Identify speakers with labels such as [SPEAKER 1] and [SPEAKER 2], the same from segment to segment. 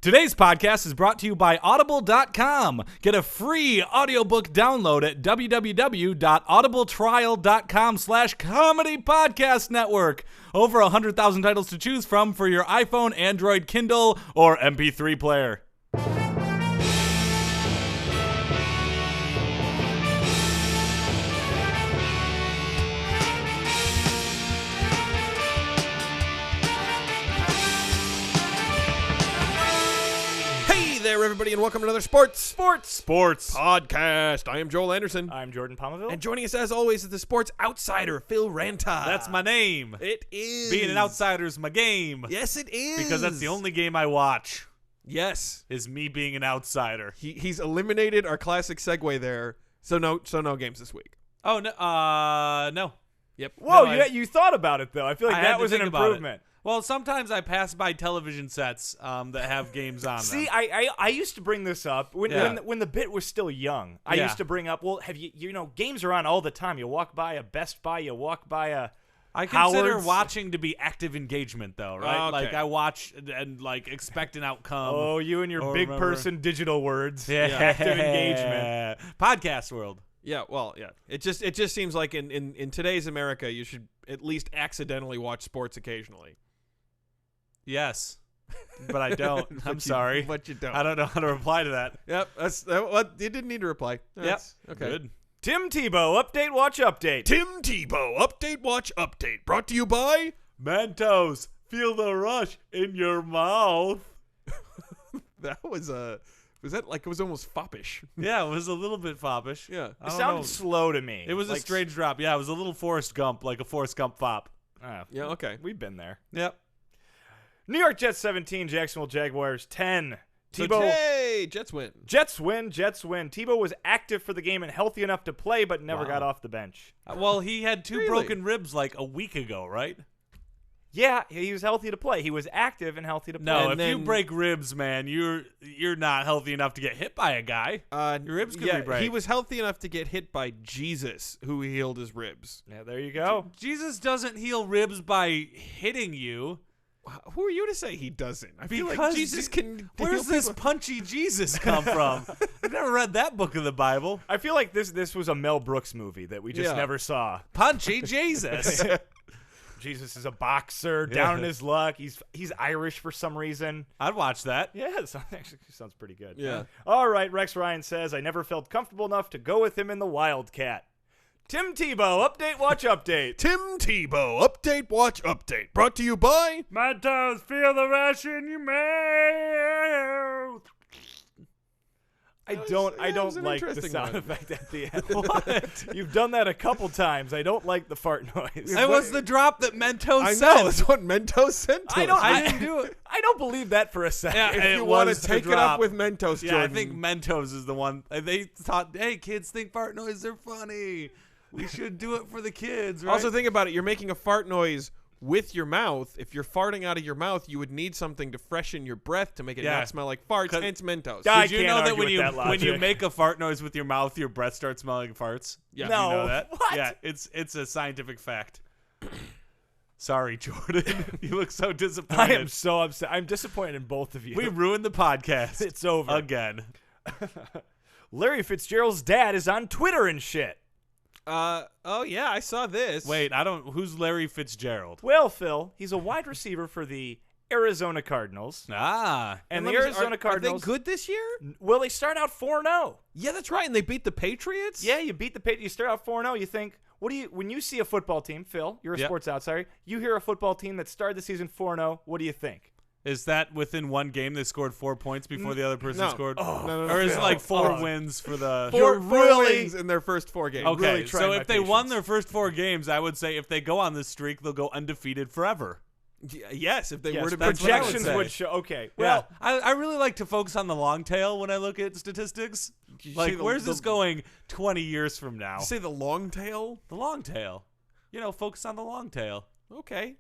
[SPEAKER 1] Today's podcast is brought to you by Audible.com. Get a free audiobook download at www.audibletrial.com/comedy podcast network. Over 100,000 titles to choose from for your iPhone, Android, Kindle, or MP3 player.
[SPEAKER 2] There, everybody, and welcome to another Sports
[SPEAKER 1] podcast.
[SPEAKER 2] I am Joel Anderson.
[SPEAKER 3] I'm Jordan Pomaville.
[SPEAKER 2] And joining us, as always, is the sports outsider, Phil Ranta.
[SPEAKER 1] That's my name.
[SPEAKER 2] It is.
[SPEAKER 1] Being an outsider's my game.
[SPEAKER 2] Yes, it is.
[SPEAKER 1] Because that's the only game I watch.
[SPEAKER 2] Yes.
[SPEAKER 1] Is me being an outsider.
[SPEAKER 2] He's eliminated our classic segue there. So no games this week.
[SPEAKER 1] Oh, no. No.
[SPEAKER 2] Yep.
[SPEAKER 3] Whoa,
[SPEAKER 1] No,
[SPEAKER 3] you thought about it, though. I feel like
[SPEAKER 1] I had
[SPEAKER 3] that
[SPEAKER 1] to
[SPEAKER 3] was an
[SPEAKER 1] think about it.
[SPEAKER 3] improvement.
[SPEAKER 1] Well, sometimes I pass by television sets that have games on
[SPEAKER 3] See,
[SPEAKER 1] them.
[SPEAKER 3] I used to bring this up when the bit was still young. I used to bring up, well, have you know, games are on all the time. You walk by a Best Buy, you walk by a
[SPEAKER 1] I consider
[SPEAKER 3] Howard's.
[SPEAKER 1] watching to be active engagement, though, right?
[SPEAKER 2] Okay.
[SPEAKER 1] Like, I watch and, like, expect an outcome.
[SPEAKER 3] Oh, you and your
[SPEAKER 1] Or
[SPEAKER 3] big
[SPEAKER 1] remember-
[SPEAKER 3] person digital words.
[SPEAKER 1] Yeah.
[SPEAKER 3] Active engagement.
[SPEAKER 1] Podcast world.
[SPEAKER 2] Yeah, well, yeah. It just seems like in today's America, you should at least accidentally watch sports occasionally.
[SPEAKER 1] Yes. But I don't. I'm sorry.
[SPEAKER 2] But you don't.
[SPEAKER 1] I don't know how to reply to that.
[SPEAKER 2] Yep. You didn't need to reply. That's, okay.
[SPEAKER 1] Good.
[SPEAKER 3] Tim Tebow, update, watch, update.
[SPEAKER 2] Tim Tebow, update, watch, update. Brought to you by
[SPEAKER 1] Mentos, feel the rush in your mouth.
[SPEAKER 2] that was it was almost foppish.
[SPEAKER 1] Yeah, it was a little bit foppish.
[SPEAKER 2] Yeah.
[SPEAKER 1] I
[SPEAKER 3] It
[SPEAKER 1] don't
[SPEAKER 3] sounded
[SPEAKER 1] know.
[SPEAKER 3] slow to me.
[SPEAKER 1] It was a
[SPEAKER 3] Like,
[SPEAKER 1] strange drop. Yeah, it was a little Forrest Gump, like a Forrest Gump fop.
[SPEAKER 2] Yeah, okay.
[SPEAKER 3] We've been there.
[SPEAKER 1] Yep.
[SPEAKER 3] New York Jets 17, Jacksonville Jaguars 10. Tebow.
[SPEAKER 2] Hey, Jets win.
[SPEAKER 3] Jets win. Tebow was active for the game and healthy enough to play, but never
[SPEAKER 1] Wow.
[SPEAKER 3] got off the bench.
[SPEAKER 1] Well, he had two
[SPEAKER 2] Really?
[SPEAKER 1] broken ribs like a week ago, right?
[SPEAKER 3] Yeah, he was healthy to play. He was active and healthy to play.
[SPEAKER 1] No,
[SPEAKER 2] And
[SPEAKER 1] if you
[SPEAKER 2] then-
[SPEAKER 1] break ribs, man, you're not healthy enough to get hit by a guy. Your ribs could be break.
[SPEAKER 2] He was healthy enough to get hit by Jesus, who healed his ribs.
[SPEAKER 3] Yeah, there you go.
[SPEAKER 1] Jesus doesn't heal ribs by hitting you.
[SPEAKER 2] Who are you to say he doesn't? I feel like
[SPEAKER 1] Because
[SPEAKER 2] Jesus can.
[SPEAKER 1] Where's
[SPEAKER 2] heal
[SPEAKER 1] this
[SPEAKER 2] people.
[SPEAKER 1] punchy Jesus come from? I've never read that book of the Bible.
[SPEAKER 3] I feel like this was a Mel Brooks movie that we just
[SPEAKER 2] Yeah.
[SPEAKER 3] never saw.
[SPEAKER 1] Punchy Jesus.
[SPEAKER 3] Jesus is a boxer, down in his luck. He's Irish for some reason.
[SPEAKER 1] I'd watch that.
[SPEAKER 3] Yeah, it actually sounds pretty good.
[SPEAKER 2] Yeah.
[SPEAKER 3] All right, Rex Ryan says, I never felt comfortable enough to go with him in the Wildcat. Tim Tebow, update, watch, update.
[SPEAKER 2] Tim Tebow, update, watch, update. Brought to you by.
[SPEAKER 3] My toes feel the rush in your mouth. I don't
[SPEAKER 2] was an
[SPEAKER 3] like the
[SPEAKER 2] interesting
[SPEAKER 3] sound
[SPEAKER 2] one.
[SPEAKER 3] effect at the end. What? You've done that a couple times. I don't like the fart noise.
[SPEAKER 1] That was the drop that Mentos
[SPEAKER 2] I
[SPEAKER 1] sent.
[SPEAKER 2] know, that's what Mentos sent to us.
[SPEAKER 1] I didn't do it.
[SPEAKER 3] I don't believe that for a second.
[SPEAKER 1] Yeah,
[SPEAKER 2] If
[SPEAKER 1] it
[SPEAKER 2] you want
[SPEAKER 1] was
[SPEAKER 2] to
[SPEAKER 1] the
[SPEAKER 2] take it
[SPEAKER 1] drop.
[SPEAKER 2] up with Mentos,
[SPEAKER 1] Yeah,
[SPEAKER 2] Jordan.
[SPEAKER 1] I think Mentos is the one. They thought, hey, kids think fart noises are funny. We should do it for the kids, right?
[SPEAKER 2] Also, think about it. You're making a fart noise with your mouth. If you're farting out of your mouth, you would need something to freshen your breath to make it
[SPEAKER 1] Yeah.
[SPEAKER 2] not smell like farts.
[SPEAKER 1] 'Cause-
[SPEAKER 2] Hence Mentos.
[SPEAKER 3] I
[SPEAKER 1] Did you
[SPEAKER 3] can't
[SPEAKER 1] know that
[SPEAKER 3] argue
[SPEAKER 1] when
[SPEAKER 3] with that
[SPEAKER 1] when you
[SPEAKER 3] logic.
[SPEAKER 1] make a fart noise with your mouth, your breath starts smelling like farts?
[SPEAKER 2] Yeah.
[SPEAKER 3] No.
[SPEAKER 1] You know that?
[SPEAKER 3] What?
[SPEAKER 1] Yeah, it's a scientific fact. Sorry, Jordan. You look so disappointed.
[SPEAKER 3] I am so upset. I'm disappointed in both of you.
[SPEAKER 1] We ruined the podcast.
[SPEAKER 3] It's over.
[SPEAKER 1] Again.
[SPEAKER 3] Larry Fitzgerald's dad is on Twitter and shit.
[SPEAKER 2] Oh yeah, I saw this.
[SPEAKER 1] Wait, who's Larry Fitzgerald?
[SPEAKER 3] Well, Phil, he's a wide receiver for the Arizona Cardinals.
[SPEAKER 1] Ah.
[SPEAKER 3] And
[SPEAKER 2] let
[SPEAKER 3] the
[SPEAKER 2] me-
[SPEAKER 3] Arizona
[SPEAKER 2] are
[SPEAKER 3] Cardinals,
[SPEAKER 2] they good this year?
[SPEAKER 3] well, they start out 4-0.
[SPEAKER 2] Yeah, that's right. And they beat the Patriots.
[SPEAKER 3] Yeah, you beat the Patriots. You start out 4-0. You think, when you see a football team, Phil, you're a
[SPEAKER 1] Yep.
[SPEAKER 3] sports outsider, you hear a football team that started the season 4-0, what do you think?
[SPEAKER 1] Is that within one game they scored 4 points before the other person
[SPEAKER 2] No.
[SPEAKER 1] scored?
[SPEAKER 2] No,
[SPEAKER 1] Or is it
[SPEAKER 3] Phil.
[SPEAKER 1] like 4
[SPEAKER 3] Oh.
[SPEAKER 1] wins for the...
[SPEAKER 2] Four
[SPEAKER 3] really-
[SPEAKER 2] wins in their first 4 games.
[SPEAKER 1] Okay,
[SPEAKER 3] really trying
[SPEAKER 1] so
[SPEAKER 3] my
[SPEAKER 1] if they won
[SPEAKER 3] patience.
[SPEAKER 1] their first 4 games, I would say if they go on this streak, they'll go undefeated forever.
[SPEAKER 2] Yes, if they
[SPEAKER 3] Yes,
[SPEAKER 2] were to
[SPEAKER 1] that's what I would
[SPEAKER 3] projections
[SPEAKER 1] say.
[SPEAKER 3] would show. Okay,
[SPEAKER 1] Well,
[SPEAKER 3] well,
[SPEAKER 1] I really like to focus on the long tail when I look at statistics.
[SPEAKER 2] you
[SPEAKER 1] Like,
[SPEAKER 2] say the-
[SPEAKER 1] where's
[SPEAKER 2] the-
[SPEAKER 1] this going 20 years from now?
[SPEAKER 2] You say the long tail?
[SPEAKER 1] The long tail. You know, focus on the long tail.
[SPEAKER 2] Okay.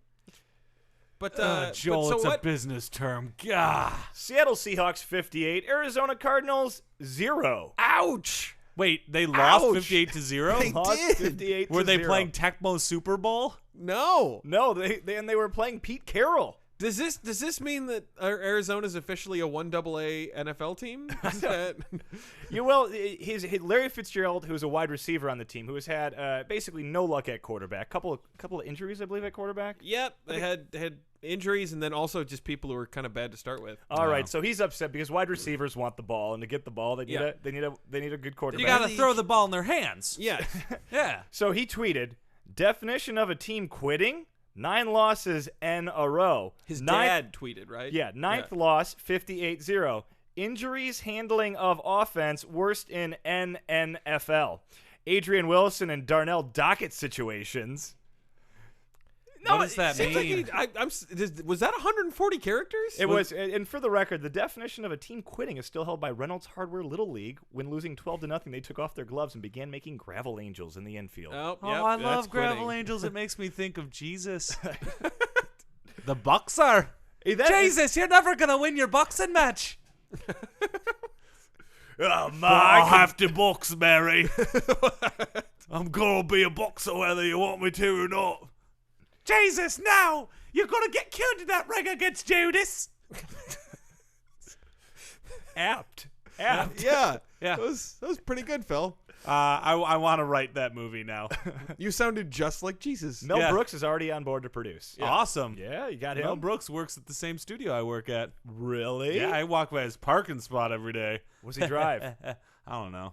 [SPEAKER 2] But
[SPEAKER 1] Joel,
[SPEAKER 2] but so
[SPEAKER 1] it's
[SPEAKER 2] what?
[SPEAKER 1] a business term. Gah.
[SPEAKER 3] Seattle Seahawks 58, Arizona Cardinals 0.
[SPEAKER 2] Ouch!
[SPEAKER 1] Wait, they lost
[SPEAKER 2] Ouch.
[SPEAKER 1] 58-0?
[SPEAKER 2] They
[SPEAKER 3] Lost
[SPEAKER 2] did.
[SPEAKER 3] 58
[SPEAKER 1] Were
[SPEAKER 3] to
[SPEAKER 1] they
[SPEAKER 3] 0.
[SPEAKER 1] playing Tecmo Super Bowl?
[SPEAKER 2] No.
[SPEAKER 3] No, they were playing Pete Carroll.
[SPEAKER 2] Does this mean that Arizona is officially a 1AA NFL team? Is that...
[SPEAKER 3] His Larry Fitzgerald, who's a wide receiver on the team, who has had basically no luck at quarterback. Couple of injuries, I believe, at quarterback.
[SPEAKER 2] Yep, they had injuries, and then also just people who were kind of bad to start with.
[SPEAKER 3] All right, so he's upset because wide receivers want the ball, and to get the ball, they need a good quarterback.
[SPEAKER 1] You got to throw the ball in their hands.
[SPEAKER 2] Yeah,
[SPEAKER 1] yeah.
[SPEAKER 3] So he tweeted, "Definition of a team quitting: 9 losses in a row."
[SPEAKER 2] His dad tweeted, right?
[SPEAKER 3] Yeah, ninth loss, 58-0. Injuries handling of offense, worst in NNFL. Adrian Wilson and Darnell Dockett situations.
[SPEAKER 1] What does that mean?
[SPEAKER 2] Was that 140 characters?
[SPEAKER 3] It was, and for the record, the definition of a team quitting is still held by Reynolds Hardware Little League. When losing 12-0, they took off their gloves and began making gravel angels in the infield.
[SPEAKER 1] I love gravel angels. It makes me think of Jesus. The boxer. Jesus, you're never going to win your boxing match.
[SPEAKER 3] I
[SPEAKER 1] have to box, Mary. I'm going to be a boxer whether you want me to or not. Jesus, now! You're going to get killed in that ring against Judas!
[SPEAKER 3] Apt.
[SPEAKER 2] Yeah. That was pretty good, Phil.
[SPEAKER 1] I want to write that movie now.
[SPEAKER 2] You sounded just like Jesus.
[SPEAKER 3] Mel Brooks is already on board to produce.
[SPEAKER 1] Yeah. Awesome.
[SPEAKER 3] Yeah, you got him.
[SPEAKER 1] Mel Brooks works at the same studio I work at.
[SPEAKER 3] Really?
[SPEAKER 1] Yeah, I walk by his parking spot every day.
[SPEAKER 3] What's he drive?
[SPEAKER 1] I don't know.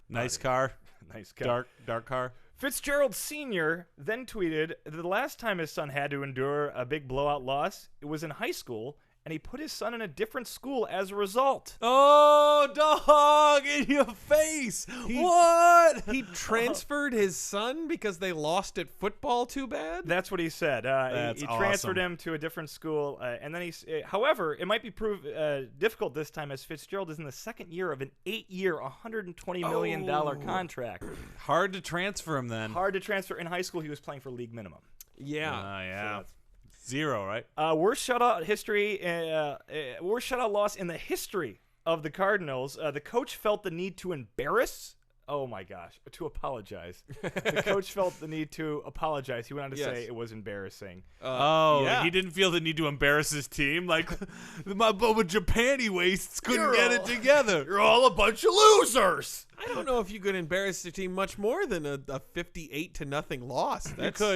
[SPEAKER 1] Nice car.
[SPEAKER 3] Nice car.
[SPEAKER 1] Dark car.
[SPEAKER 3] Fitzgerald Sr. then tweeted that the last time his son had to endure a big blowout loss, it was in high school, and he put his son in a different school as a result.
[SPEAKER 1] Oh, dog, in your face. What?
[SPEAKER 2] He transferred his son because they lost at football too bad?
[SPEAKER 3] That's what he said. He transferred him to a different school, and then however, it might be difficult this time as Fitzgerald is in the second year of an 8-year, $120 million contract.
[SPEAKER 1] Hard to transfer him then.
[SPEAKER 3] Hard to transfer. In high school, he was playing for league minimum.
[SPEAKER 2] Yeah.
[SPEAKER 1] Yeah. So 0, right?
[SPEAKER 3] Worst shutout loss in the history of the Cardinals. The coach felt the need to apologize. The coach felt the need to apologize. He went on to say it was embarrassing.
[SPEAKER 1] He didn't feel the need to embarrass his team. Like, my Japani wastes couldn't get it together.
[SPEAKER 3] You're all a bunch of losers.
[SPEAKER 2] I don't know if you could embarrass the team much more than a 58-0 loss.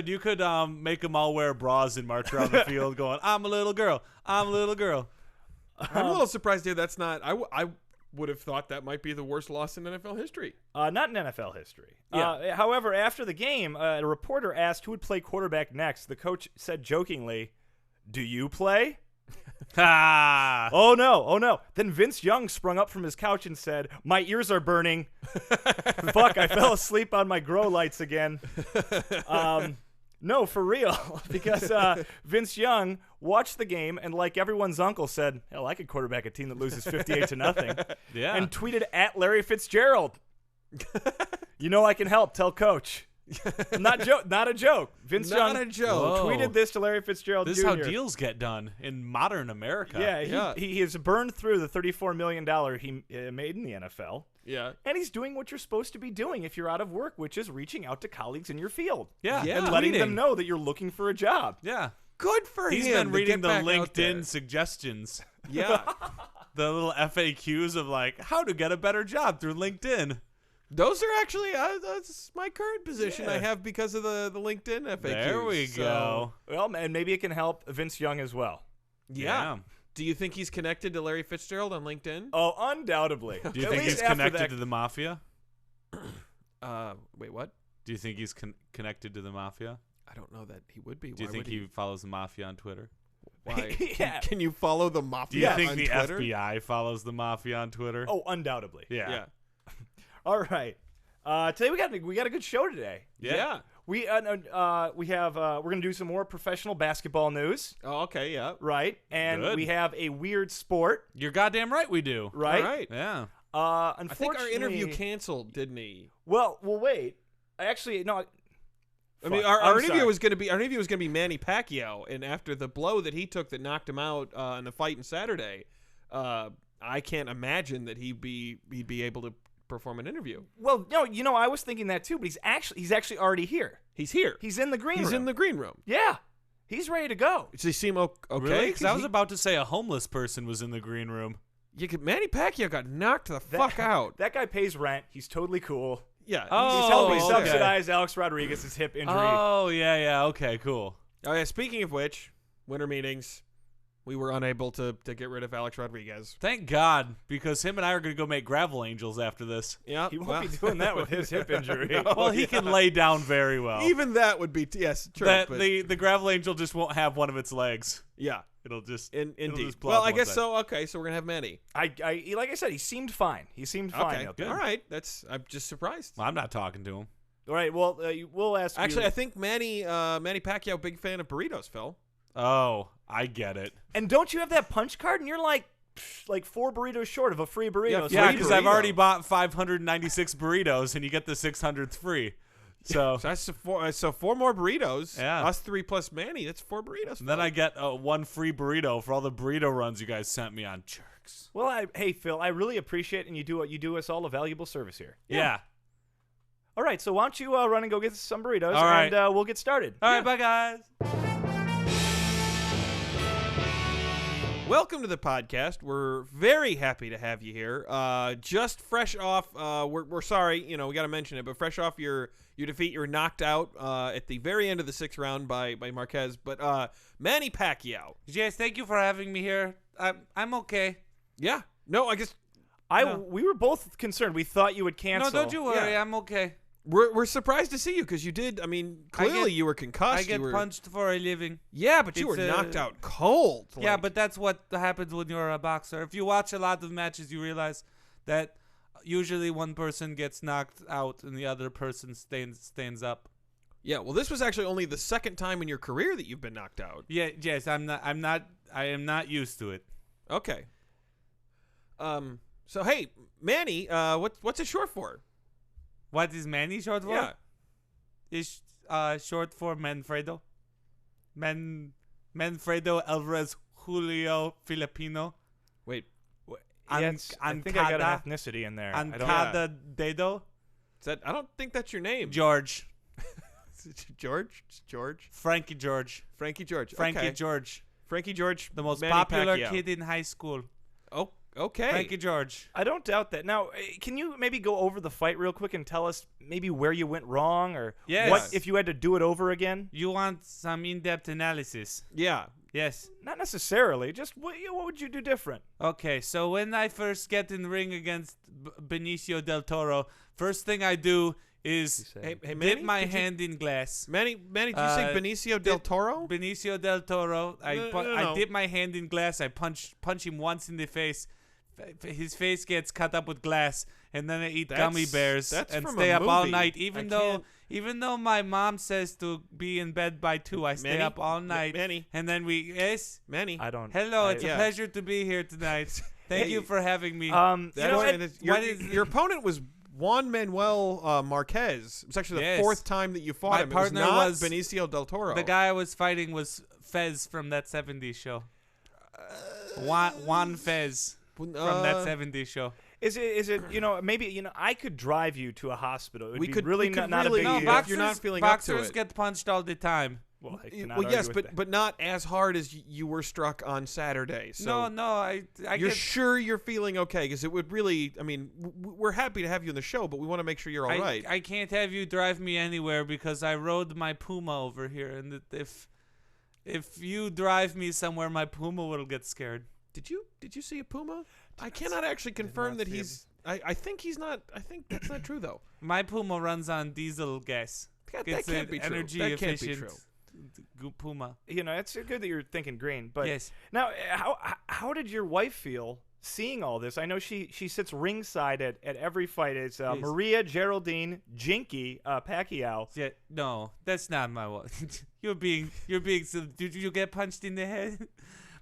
[SPEAKER 1] You could make them all wear bras and march around the field going, I'm a little girl. I'm a little girl.
[SPEAKER 2] I'm a little surprised here that's not. I would have thought that might be the worst loss in NFL history.
[SPEAKER 3] Not in NFL history.
[SPEAKER 2] Yeah.
[SPEAKER 3] However, after the game, a reporter asked who would play quarterback next. The coach said jokingly, "Do you play?" Oh no. Then Vince Young sprung up from his couch and said, "My ears are burning. Fuck, I fell asleep on my grow lights again." No, for real. Because Vince Young watched the game and, like everyone's uncle, said, hell, I could quarterback a team that loses 58-0.
[SPEAKER 1] Yeah.
[SPEAKER 3] And tweeted at Larry Fitzgerald. You know I can help. Tell coach. Not a joke. Vince Young tweeted this to Larry Fitzgerald Jr.
[SPEAKER 1] This is how deals get done in modern America.
[SPEAKER 3] Yeah, he has burned through the $34 million he made in the NFL.
[SPEAKER 2] Yeah.
[SPEAKER 3] And he's doing what you're supposed to be doing if you're out of work, which is reaching out to colleagues in your field.
[SPEAKER 1] Yeah.
[SPEAKER 3] And letting them know that you're looking for a job.
[SPEAKER 1] Yeah.
[SPEAKER 2] Good for him.
[SPEAKER 1] He's been reading the
[SPEAKER 2] get back out there.
[SPEAKER 1] LinkedIn suggestions.
[SPEAKER 2] Yeah.
[SPEAKER 1] The little FAQs of, like, how to get a better job through LinkedIn.
[SPEAKER 2] Those are actually that's my current position I have because of the LinkedIn FAQs.
[SPEAKER 1] There we go.
[SPEAKER 3] Well, and maybe it can help Vince Young as well.
[SPEAKER 2] Yeah. Do you think he's connected to Larry Fitzgerald on LinkedIn?
[SPEAKER 3] Oh, undoubtedly.
[SPEAKER 1] Do you think he's connected to the mafia?
[SPEAKER 2] Wait, what?
[SPEAKER 1] Do you think he's connected to the mafia?
[SPEAKER 2] I don't know that he would be.
[SPEAKER 1] Do you think he follows the mafia on Twitter?
[SPEAKER 2] Why?
[SPEAKER 3] Yeah.
[SPEAKER 2] Can you follow the mafia?
[SPEAKER 1] Do you think
[SPEAKER 2] on
[SPEAKER 1] the
[SPEAKER 2] Twitter?
[SPEAKER 1] FBI follows the mafia on Twitter?
[SPEAKER 3] Oh, undoubtedly.
[SPEAKER 1] Yeah.
[SPEAKER 3] All right. Today we got a good show today.
[SPEAKER 2] Yeah.
[SPEAKER 3] We're gonna do some more professional basketball news.
[SPEAKER 2] Oh, okay. Yeah.
[SPEAKER 3] Right. And
[SPEAKER 1] Good.
[SPEAKER 3] we have a weird sport.
[SPEAKER 1] You're goddamn right we do.
[SPEAKER 3] Right.
[SPEAKER 2] All right.
[SPEAKER 1] Yeah.
[SPEAKER 3] Unfortunately,
[SPEAKER 2] I think our interview canceled, didn't he?
[SPEAKER 3] Well, wait. Actually, no.
[SPEAKER 2] I mean, our interview was going to be Manny Pacquiao, and after the blow that he took that knocked him out in the fight on Saturday, I can't imagine that he'd be able to perform an interview.
[SPEAKER 3] Well, no, I was thinking that too, but he's actually already here.
[SPEAKER 2] He's here.
[SPEAKER 3] He's in the green room.
[SPEAKER 2] He's in the green room.
[SPEAKER 3] Yeah. He's ready to go.
[SPEAKER 2] Does he seem okay?
[SPEAKER 1] Really? Because I was about to say a homeless person was in the green room.
[SPEAKER 2] Manny Pacquiao got knocked the fuck out.
[SPEAKER 3] That guy pays rent. He's totally cool.
[SPEAKER 2] Yeah.
[SPEAKER 3] He's helping subsidize Alex Rodriguez's hip injury.
[SPEAKER 1] Oh, yeah. Okay, cool.
[SPEAKER 2] Oh, yeah. Speaking of which, winter meetings, we were unable to get rid of Alex Rodriguez.
[SPEAKER 1] Thank God, because him and I are going to go make gravel angels after this.
[SPEAKER 2] Yeah.
[SPEAKER 3] He won't be doing that with his hip injury.
[SPEAKER 2] No.
[SPEAKER 1] Well, he can lay down very well.
[SPEAKER 2] Even that would be, yes, true.
[SPEAKER 1] The gravel angel just won't have one of its legs.
[SPEAKER 2] Yeah.
[SPEAKER 1] It'll just
[SPEAKER 2] Indeed.
[SPEAKER 1] just
[SPEAKER 2] Well, I guess
[SPEAKER 1] side.
[SPEAKER 2] so. Okay, so we're gonna have Manny.
[SPEAKER 3] Like I said, he seemed fine.
[SPEAKER 2] Okay,
[SPEAKER 3] out there.
[SPEAKER 2] all right. I'm just surprised.
[SPEAKER 1] Well, I'm not talking to him.
[SPEAKER 3] All right. Well, we'll ask.
[SPEAKER 2] Actually,
[SPEAKER 3] you.
[SPEAKER 2] I think Manny Pacquiao, big fan of burritos, Phil.
[SPEAKER 1] Oh, I get it.
[SPEAKER 3] And don't you have that punch card? And you're like 4 burritos short of a free burrito.
[SPEAKER 1] Yeah,
[SPEAKER 2] free
[SPEAKER 1] because I've
[SPEAKER 2] burrito.
[SPEAKER 1] already bought 596 burritos, and you get the 600th free. So,
[SPEAKER 2] So that's 4 more burritos.
[SPEAKER 1] Yeah.
[SPEAKER 2] Us 3 plus Manny. That's 4 burritos.
[SPEAKER 1] and then I get 1 free burrito for all the burrito runs you guys sent me on jerks.
[SPEAKER 3] Well, hey Phil, I really appreciate it, and you do us all a valuable service here.
[SPEAKER 1] Yeah.
[SPEAKER 3] All right, so why don't you run and go get some burritos,
[SPEAKER 1] All right.
[SPEAKER 3] and we'll get started.
[SPEAKER 1] All right, bye, guys.
[SPEAKER 2] Welcome to the podcast. We're very happy to have you here. Just fresh off, we're sorry, we got to mention it, but fresh off your defeat, you're knocked out at the very end of the 6th round by Marquez. But Manny Pacquiao.
[SPEAKER 1] Yes, thank you for having me here. I'm okay.
[SPEAKER 2] Yeah. No, I guess
[SPEAKER 3] We were both concerned. We thought you would cancel.
[SPEAKER 1] No, don't you worry.
[SPEAKER 2] Yeah.
[SPEAKER 1] I'm okay.
[SPEAKER 2] we're surprised to see you because you did. I mean, clearly you were concussed.
[SPEAKER 1] I get
[SPEAKER 2] you were,
[SPEAKER 1] punched for a living.
[SPEAKER 2] Yeah, but you were
[SPEAKER 1] It's,
[SPEAKER 2] knocked out cold.
[SPEAKER 1] Yeah,
[SPEAKER 2] like-
[SPEAKER 1] but that's what happens when you're a boxer. If you watch a lot of matches, you realize that usually one person gets knocked out and the other person stands up.
[SPEAKER 2] Yeah, well, this was actually only the 2nd time in your career that you've been knocked out.
[SPEAKER 1] Yeah, yes, I am not used to it.
[SPEAKER 2] Okay. So hey, Manny, what's it short for?
[SPEAKER 1] What is Manny short for?
[SPEAKER 2] Yeah.
[SPEAKER 1] Is short for Manfredo. Manfredo Alvarez Julio Filipino.
[SPEAKER 2] Wait,
[SPEAKER 3] I think I got an ethnicity in there.
[SPEAKER 1] Ancada Dedo.
[SPEAKER 2] is that? I don't think that's your name.
[SPEAKER 1] George.
[SPEAKER 2] Is it George? It's George.
[SPEAKER 1] Frankie George.
[SPEAKER 2] Frankie George.
[SPEAKER 1] Frankie
[SPEAKER 2] Okay.
[SPEAKER 1] George.
[SPEAKER 2] Frankie George.
[SPEAKER 1] The most
[SPEAKER 2] Manny
[SPEAKER 1] popular
[SPEAKER 2] Pacquiao.
[SPEAKER 1] kid in high school.
[SPEAKER 2] Oh, okay.
[SPEAKER 1] Frankie George.
[SPEAKER 3] I don't doubt that. Now, can you maybe go over the fight real quick and tell us maybe where you went wrong, or
[SPEAKER 1] Yes.
[SPEAKER 3] what if you had to do it over again?
[SPEAKER 1] You want some in-depth analysis?
[SPEAKER 2] Yeah.
[SPEAKER 1] Yes.
[SPEAKER 3] Not necessarily. Just what would you do different?
[SPEAKER 1] Okay, so when I first get in the ring against Benicio del Toro, first thing I do is
[SPEAKER 2] Hey,
[SPEAKER 1] dip
[SPEAKER 2] Manny,
[SPEAKER 1] my
[SPEAKER 2] did you-
[SPEAKER 1] hand in glass.
[SPEAKER 2] Manny, did you say Benicio del Toro?
[SPEAKER 1] Benicio del Toro.
[SPEAKER 2] No.
[SPEAKER 1] I dip my hand in glass. I punch him once in the face. His face gets cut up with glass, and then I eat gummy bears
[SPEAKER 2] that's
[SPEAKER 1] and
[SPEAKER 2] from
[SPEAKER 1] stay
[SPEAKER 2] a
[SPEAKER 1] up all
[SPEAKER 2] movie.
[SPEAKER 1] night.
[SPEAKER 2] I
[SPEAKER 1] Even though my mom says to be in bed by 2, I stay
[SPEAKER 2] Manny?
[SPEAKER 1] up all night.
[SPEAKER 2] Manny?
[SPEAKER 1] And then
[SPEAKER 2] Manny.
[SPEAKER 3] I don't.
[SPEAKER 1] Hello, it's
[SPEAKER 2] yeah.
[SPEAKER 1] a pleasure to be here tonight. Thank you for having me.
[SPEAKER 3] You
[SPEAKER 2] That's
[SPEAKER 3] know what?
[SPEAKER 2] your opponent was Juan Manuel Marquez. It was actually the
[SPEAKER 1] Yes.
[SPEAKER 2] 4th time that you fought
[SPEAKER 1] My
[SPEAKER 2] him.
[SPEAKER 1] partner
[SPEAKER 2] it was not
[SPEAKER 1] was-
[SPEAKER 2] Benicio del Toro.
[SPEAKER 1] The guy I was fighting was Fez from that 70s show. Juan Fez from that 70s show.
[SPEAKER 3] Is it maybe I could drive you to a hospital. It would
[SPEAKER 2] We
[SPEAKER 3] be
[SPEAKER 2] could-
[SPEAKER 3] really
[SPEAKER 2] we could
[SPEAKER 3] not
[SPEAKER 2] really-
[SPEAKER 3] a
[SPEAKER 2] No,
[SPEAKER 3] big
[SPEAKER 2] box-
[SPEAKER 3] deal.
[SPEAKER 2] you're not feeling up to
[SPEAKER 1] boxers
[SPEAKER 2] it.
[SPEAKER 1] get punched all the time.
[SPEAKER 3] Well, I cannot
[SPEAKER 2] Well, yes,
[SPEAKER 3] argue with that.
[SPEAKER 2] but not as hard as you were struck on Saturday. So
[SPEAKER 1] No, I
[SPEAKER 2] you're
[SPEAKER 1] get,
[SPEAKER 2] sure you're feeling okay? Because it would really, I mean, we're happy to have you on the show, but we want to make sure you're all right.
[SPEAKER 1] I can't have you drive me anywhere because I rode my Puma over here, and if you drive me somewhere, my Puma will get scared.
[SPEAKER 2] Did you see a Puma? I cannot actually confirm that he's. I think he's not. I think that's not true though.
[SPEAKER 1] My Puma runs on diesel gas.
[SPEAKER 2] That
[SPEAKER 1] It's
[SPEAKER 2] can't
[SPEAKER 1] an
[SPEAKER 2] be true.
[SPEAKER 1] energy
[SPEAKER 2] That can't be
[SPEAKER 1] efficient
[SPEAKER 2] true.
[SPEAKER 1] Puma.
[SPEAKER 3] It's good that you're thinking green. But
[SPEAKER 1] Yes.
[SPEAKER 3] now, how did your wife feel seeing all this? I know she sits ringside at every fight. It's
[SPEAKER 1] Yes.
[SPEAKER 3] Maria Geraldine Jinky Pacquiao.
[SPEAKER 1] Yeah, no, that's not my wife. You're being. Did you get punched in the head?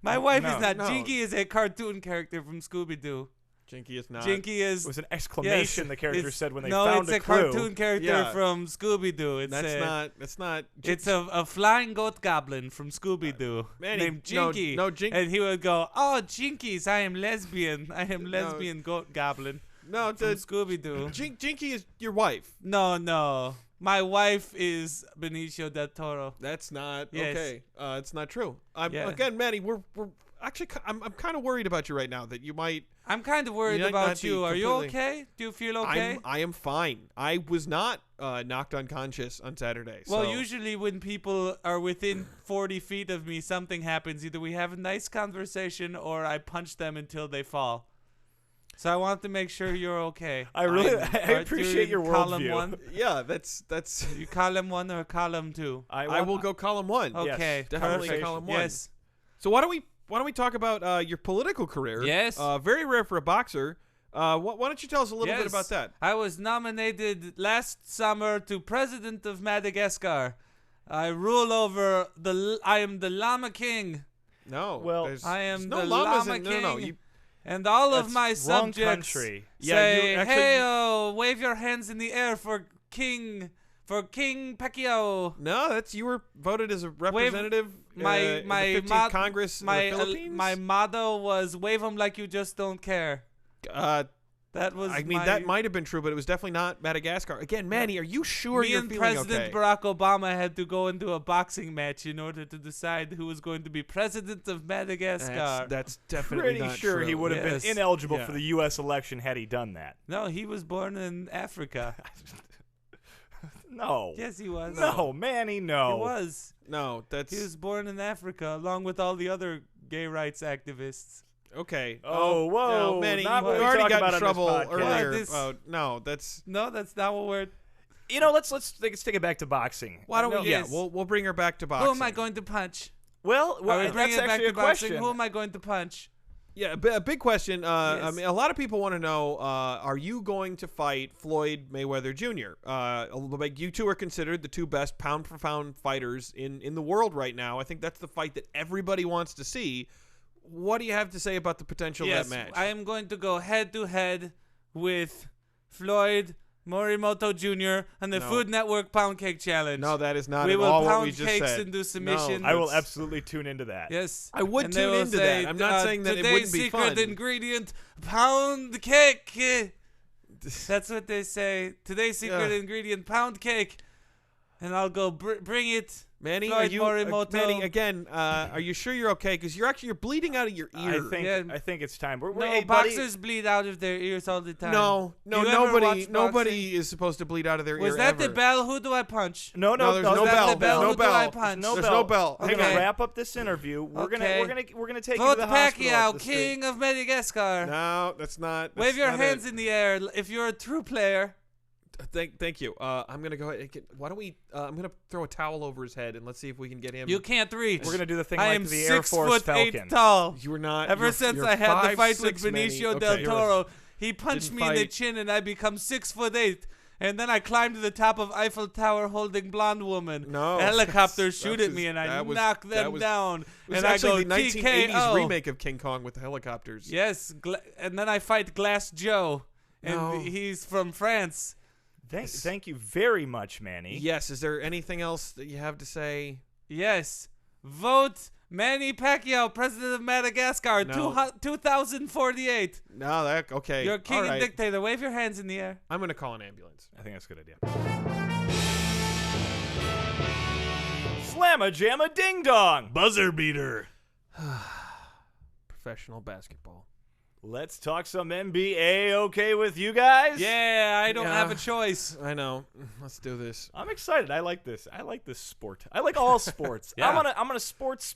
[SPEAKER 1] My wife is not.
[SPEAKER 2] no.
[SPEAKER 1] Jinky is a cartoon character from Scooby Doo.
[SPEAKER 2] Jinky is not.
[SPEAKER 1] Jinky is.
[SPEAKER 3] It was an exclamation the character
[SPEAKER 1] it's-
[SPEAKER 3] said when they
[SPEAKER 1] no,
[SPEAKER 3] found
[SPEAKER 1] it's a
[SPEAKER 3] clue.
[SPEAKER 1] cartoon character
[SPEAKER 2] Yeah.
[SPEAKER 1] from Scooby Doo.
[SPEAKER 2] That's not.
[SPEAKER 1] It's a flying goat goblin from Scooby Doo
[SPEAKER 2] Manny,
[SPEAKER 1] named Jinky.
[SPEAKER 2] no, Jink-
[SPEAKER 1] and he would go, "Oh, Jinkies, I am lesbian. I am lesbian goat goblin
[SPEAKER 2] no.
[SPEAKER 1] from Scooby Doo."
[SPEAKER 2] Jinky is your wife.
[SPEAKER 1] No, My wife is Benicio del Toro.
[SPEAKER 2] That's not
[SPEAKER 1] Yes.
[SPEAKER 2] okay. It's not true.
[SPEAKER 1] Yeah.
[SPEAKER 2] Again, Manny, we're actually. I'm kind of worried about you right now. That you might.
[SPEAKER 1] I'm kind of worried
[SPEAKER 2] You might
[SPEAKER 1] about
[SPEAKER 2] not be
[SPEAKER 1] you. Are you
[SPEAKER 2] completely-
[SPEAKER 1] okay? Do you feel okay?
[SPEAKER 2] I am fine. I was not knocked unconscious on Saturday.
[SPEAKER 1] Well,
[SPEAKER 2] so.
[SPEAKER 1] usually when people are within 40 feet of me, something happens. Either we have a nice conversation or I punch them until they fall. So I want to make sure you're okay.
[SPEAKER 3] I appreciate your
[SPEAKER 1] column
[SPEAKER 3] worldview.
[SPEAKER 1] 1.
[SPEAKER 2] Yeah, that's.
[SPEAKER 1] You column 1 or column 2?
[SPEAKER 2] I will go column 1.
[SPEAKER 1] Okay,
[SPEAKER 2] definitely
[SPEAKER 1] perfect.
[SPEAKER 2] column 1.
[SPEAKER 1] Yes.
[SPEAKER 2] So why don't we talk about your political career?
[SPEAKER 1] Yes.
[SPEAKER 2] Very rare for a boxer. Why don't you tell us a little bit
[SPEAKER 1] Yes.
[SPEAKER 2] about that?
[SPEAKER 1] I was nominated last summer to President of Madagascar. I rule over I am the Llama King.
[SPEAKER 2] No.
[SPEAKER 3] Well,
[SPEAKER 2] there's
[SPEAKER 1] I am
[SPEAKER 2] no
[SPEAKER 1] the
[SPEAKER 2] llamas
[SPEAKER 1] Llama
[SPEAKER 2] in,
[SPEAKER 1] King.
[SPEAKER 2] No. You,
[SPEAKER 1] And all of
[SPEAKER 3] That's
[SPEAKER 1] my
[SPEAKER 3] wrong
[SPEAKER 1] subjects
[SPEAKER 3] country.
[SPEAKER 2] Yeah,
[SPEAKER 1] say,
[SPEAKER 2] you actually-
[SPEAKER 1] "Hey, wave your hands in the air for King Pacquiao."
[SPEAKER 2] no, you were voted as a representative
[SPEAKER 1] my
[SPEAKER 2] in the 15th Congress in the Philippines.
[SPEAKER 1] my motto was "Wave them like you just don't care." That was.
[SPEAKER 2] I mean, that might have been true, but it was definitely not Madagascar. Again, Manny, are you sure
[SPEAKER 1] Me
[SPEAKER 2] you're
[SPEAKER 1] and
[SPEAKER 2] feeling
[SPEAKER 1] President
[SPEAKER 2] okay?
[SPEAKER 1] Barack Obama had to go into a boxing match in order to decide who was going to be president of Madagascar.
[SPEAKER 2] That's definitely
[SPEAKER 3] Pretty
[SPEAKER 2] not
[SPEAKER 3] sure
[SPEAKER 2] true.
[SPEAKER 3] he would have
[SPEAKER 1] Yes.
[SPEAKER 3] been ineligible
[SPEAKER 2] Yeah.
[SPEAKER 3] for the U.S. election had he done that.
[SPEAKER 1] No, he was born in Africa.
[SPEAKER 3] No.
[SPEAKER 1] Yes, he was.
[SPEAKER 3] No, Manny, no.
[SPEAKER 1] He was.
[SPEAKER 2] No, that's
[SPEAKER 1] He was born in Africa along with all the other gay rights activists.
[SPEAKER 2] okay.
[SPEAKER 3] Oh, whoa,
[SPEAKER 2] no, Manny,
[SPEAKER 3] not
[SPEAKER 2] we
[SPEAKER 3] what we
[SPEAKER 2] already
[SPEAKER 3] talk
[SPEAKER 2] got
[SPEAKER 3] about
[SPEAKER 2] in
[SPEAKER 3] on this
[SPEAKER 2] trouble
[SPEAKER 3] podcast.
[SPEAKER 2] earlier.
[SPEAKER 1] This-
[SPEAKER 2] No, that's.
[SPEAKER 1] No, that's not what we're.
[SPEAKER 3] You know, let's take it back to boxing.
[SPEAKER 2] Why don't
[SPEAKER 1] No,
[SPEAKER 2] we?
[SPEAKER 1] yes.
[SPEAKER 2] Yeah, we'll bring her back to boxing.
[SPEAKER 1] Who am I going to punch?
[SPEAKER 3] Well,
[SPEAKER 1] Are we bringing
[SPEAKER 3] that's
[SPEAKER 1] it back
[SPEAKER 3] actually
[SPEAKER 1] to
[SPEAKER 3] a
[SPEAKER 1] boxing?
[SPEAKER 3] question.
[SPEAKER 1] Who am I going to punch?
[SPEAKER 2] Yeah, a big question. I
[SPEAKER 1] Yes.
[SPEAKER 2] mean, a lot of people want to know: are you going to fight Floyd Mayweather Jr.? Like you two are considered the two best pound-for-pound fighters in the world right now. I think that's the fight that everybody wants to see. What do you have to say about the potential
[SPEAKER 1] Yes,
[SPEAKER 2] of that match?
[SPEAKER 1] I am going to go head-to-head with Floyd Morimoto Jr. on the
[SPEAKER 2] No.
[SPEAKER 1] Food Network Pound Cake Challenge.
[SPEAKER 2] No, that is not
[SPEAKER 1] we
[SPEAKER 2] at
[SPEAKER 1] will
[SPEAKER 2] all what
[SPEAKER 1] pound
[SPEAKER 2] we just
[SPEAKER 1] cakes
[SPEAKER 2] said.
[SPEAKER 1] into submission.
[SPEAKER 3] I will absolutely tune into that.
[SPEAKER 1] Yes.
[SPEAKER 2] I would
[SPEAKER 1] And
[SPEAKER 2] tune
[SPEAKER 1] they will
[SPEAKER 2] into
[SPEAKER 1] say,
[SPEAKER 2] that. I'm not saying that it
[SPEAKER 1] today's
[SPEAKER 2] wouldn't be
[SPEAKER 1] secret
[SPEAKER 2] fun.
[SPEAKER 1] ingredient, pound cake. That's what they say. Today's secret
[SPEAKER 2] Yeah.
[SPEAKER 1] ingredient, pound cake. And I'll go bring it.
[SPEAKER 2] Manny,
[SPEAKER 1] Floyd
[SPEAKER 2] are you
[SPEAKER 1] Morimoto.
[SPEAKER 2] Manny, again, are you sure you're okay? Because you're bleeding out of your ear.
[SPEAKER 3] I think it's time. We're,
[SPEAKER 1] No,
[SPEAKER 3] hey, buddy.
[SPEAKER 1] boxers bleed out of their ears all the time.
[SPEAKER 2] No,
[SPEAKER 1] You ever watch
[SPEAKER 2] nobody
[SPEAKER 1] boxing?
[SPEAKER 2] is supposed to bleed out of their ear.
[SPEAKER 1] Was that the
[SPEAKER 2] ever.
[SPEAKER 1] bell? Who do I punch?
[SPEAKER 3] No,
[SPEAKER 2] No, there's no
[SPEAKER 1] Is that
[SPEAKER 2] bell.
[SPEAKER 1] the bell?
[SPEAKER 2] There's
[SPEAKER 1] Who
[SPEAKER 2] no
[SPEAKER 1] do I
[SPEAKER 2] bell.
[SPEAKER 1] punch?
[SPEAKER 3] No
[SPEAKER 2] There's
[SPEAKER 3] bell.
[SPEAKER 2] no bell.
[SPEAKER 3] We're
[SPEAKER 1] Okay.
[SPEAKER 3] gonna wrap up this interview. We're
[SPEAKER 1] Okay.
[SPEAKER 3] gonna take you
[SPEAKER 1] Vote
[SPEAKER 3] to the hospital.
[SPEAKER 1] Pacquiao,
[SPEAKER 3] up the street.
[SPEAKER 1] king of Madagascar.
[SPEAKER 2] No, that's not.
[SPEAKER 1] Wave your
[SPEAKER 2] not
[SPEAKER 1] hands
[SPEAKER 2] it.
[SPEAKER 1] in the air if you're a true player.
[SPEAKER 2] Thank you. I'm gonna go ahead. Why don't we? I'm gonna throw a towel over his head and let's see if we can get him.
[SPEAKER 1] You can't reach.
[SPEAKER 3] We're gonna do the thing
[SPEAKER 1] I
[SPEAKER 3] like
[SPEAKER 1] am
[SPEAKER 3] the Air
[SPEAKER 1] 6'8"
[SPEAKER 3] Force Falcon.
[SPEAKER 1] tall.
[SPEAKER 2] You were not.
[SPEAKER 1] Ever
[SPEAKER 2] you're-
[SPEAKER 1] since
[SPEAKER 2] you're
[SPEAKER 1] I had the fight
[SPEAKER 2] 5'6",
[SPEAKER 1] with
[SPEAKER 2] Manny.
[SPEAKER 1] Benicio
[SPEAKER 2] Okay,
[SPEAKER 1] del
[SPEAKER 2] you're-
[SPEAKER 1] Toro, he punched
[SPEAKER 2] Didn't
[SPEAKER 1] me in the
[SPEAKER 2] fight.
[SPEAKER 1] chin and I become 6'8". And then I climbed to the top of Eiffel Tower holding blonde woman.
[SPEAKER 2] No,
[SPEAKER 1] Helicopters
[SPEAKER 2] that's-
[SPEAKER 1] shoot
[SPEAKER 2] that
[SPEAKER 1] at me
[SPEAKER 2] was-
[SPEAKER 1] and I
[SPEAKER 2] that was-
[SPEAKER 1] knock
[SPEAKER 2] that
[SPEAKER 1] them
[SPEAKER 2] was-
[SPEAKER 1] down.
[SPEAKER 2] It was
[SPEAKER 1] And I go
[SPEAKER 2] actually the 1980s
[SPEAKER 1] TKO.
[SPEAKER 2] remake of King Kong with the helicopters.
[SPEAKER 1] Yes, and then I fight Glass Joe, and
[SPEAKER 2] No.
[SPEAKER 1] he's from France.
[SPEAKER 3] Thank you very much, Manny.
[SPEAKER 2] Yes. Is there anything else that you have to say?
[SPEAKER 1] Yes, vote Manny Pacquiao, president of Madagascar,
[SPEAKER 2] No.
[SPEAKER 1] 2048.
[SPEAKER 2] No. That okay.
[SPEAKER 1] You're king
[SPEAKER 2] All
[SPEAKER 1] and
[SPEAKER 2] right.
[SPEAKER 1] dictator. Wave your hands in the air.
[SPEAKER 2] I'm gonna call an ambulance.
[SPEAKER 3] I think that's a good idea. Slamma jamma ding dong.
[SPEAKER 1] Buzzer beater.
[SPEAKER 2] Professional basketball.
[SPEAKER 3] Let's talk some NBA. Okay with you guys?
[SPEAKER 1] Yeah, I don't have
[SPEAKER 2] Yeah.
[SPEAKER 1] a choice.
[SPEAKER 2] I know. Let's do this.
[SPEAKER 3] I'm excited. I like this. I like this sport. I like all sports.
[SPEAKER 1] Yeah.
[SPEAKER 3] I'm on a sports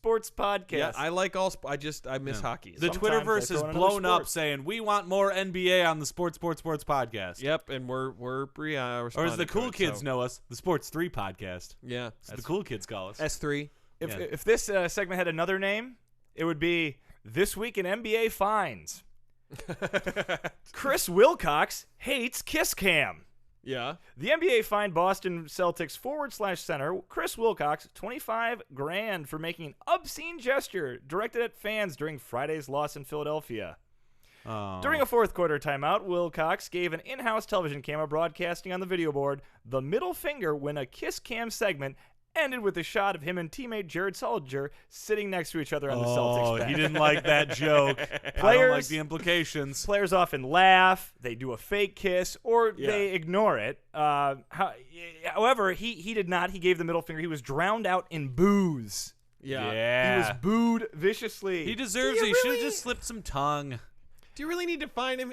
[SPEAKER 3] podcast.
[SPEAKER 2] Yeah, I like all. I miss hockey.
[SPEAKER 1] The
[SPEAKER 3] Sometimes
[SPEAKER 1] Twitterverse
[SPEAKER 3] I
[SPEAKER 1] is
[SPEAKER 3] throw in another
[SPEAKER 1] blown up
[SPEAKER 3] sport.
[SPEAKER 1] saying we want more NBA on the Sports podcast.
[SPEAKER 2] Yep, and we're
[SPEAKER 1] Or as
[SPEAKER 2] responding
[SPEAKER 1] the
[SPEAKER 2] to
[SPEAKER 1] cool
[SPEAKER 2] it,
[SPEAKER 1] kids
[SPEAKER 2] so-
[SPEAKER 1] know us, the Sports 3 podcast.
[SPEAKER 2] Yeah,
[SPEAKER 1] As the cool kids call us.
[SPEAKER 2] S3.
[SPEAKER 3] If this segment had another name, it would be This Week in NBA Fines. Chris Wilcox hates Kiss Cam.
[SPEAKER 2] Yeah.
[SPEAKER 3] The NBA fined Boston Celtics /center Chris Wilcox $25,000 for making an obscene gesture directed at fans during Friday's loss in Philadelphia.
[SPEAKER 1] Oh.
[SPEAKER 3] During a fourth quarter timeout, Wilcox gave an in-house television camera broadcasting on the video board the middle finger when a Kiss Cam segment ended with a shot of him and teammate Jared Sullinger sitting next to each other on the Celtics
[SPEAKER 1] Oh,
[SPEAKER 3] bench.
[SPEAKER 1] he didn't like that joke. I don't like the implications.
[SPEAKER 3] Players often laugh, they do a fake kiss, or they ignore it. However, he did not. He gave the middle finger. He was drowned out in booze.
[SPEAKER 2] Yeah.
[SPEAKER 3] He was booed viciously.
[SPEAKER 1] He deserves it. He should have just slipped some tongue.
[SPEAKER 2] Do you really need to find him?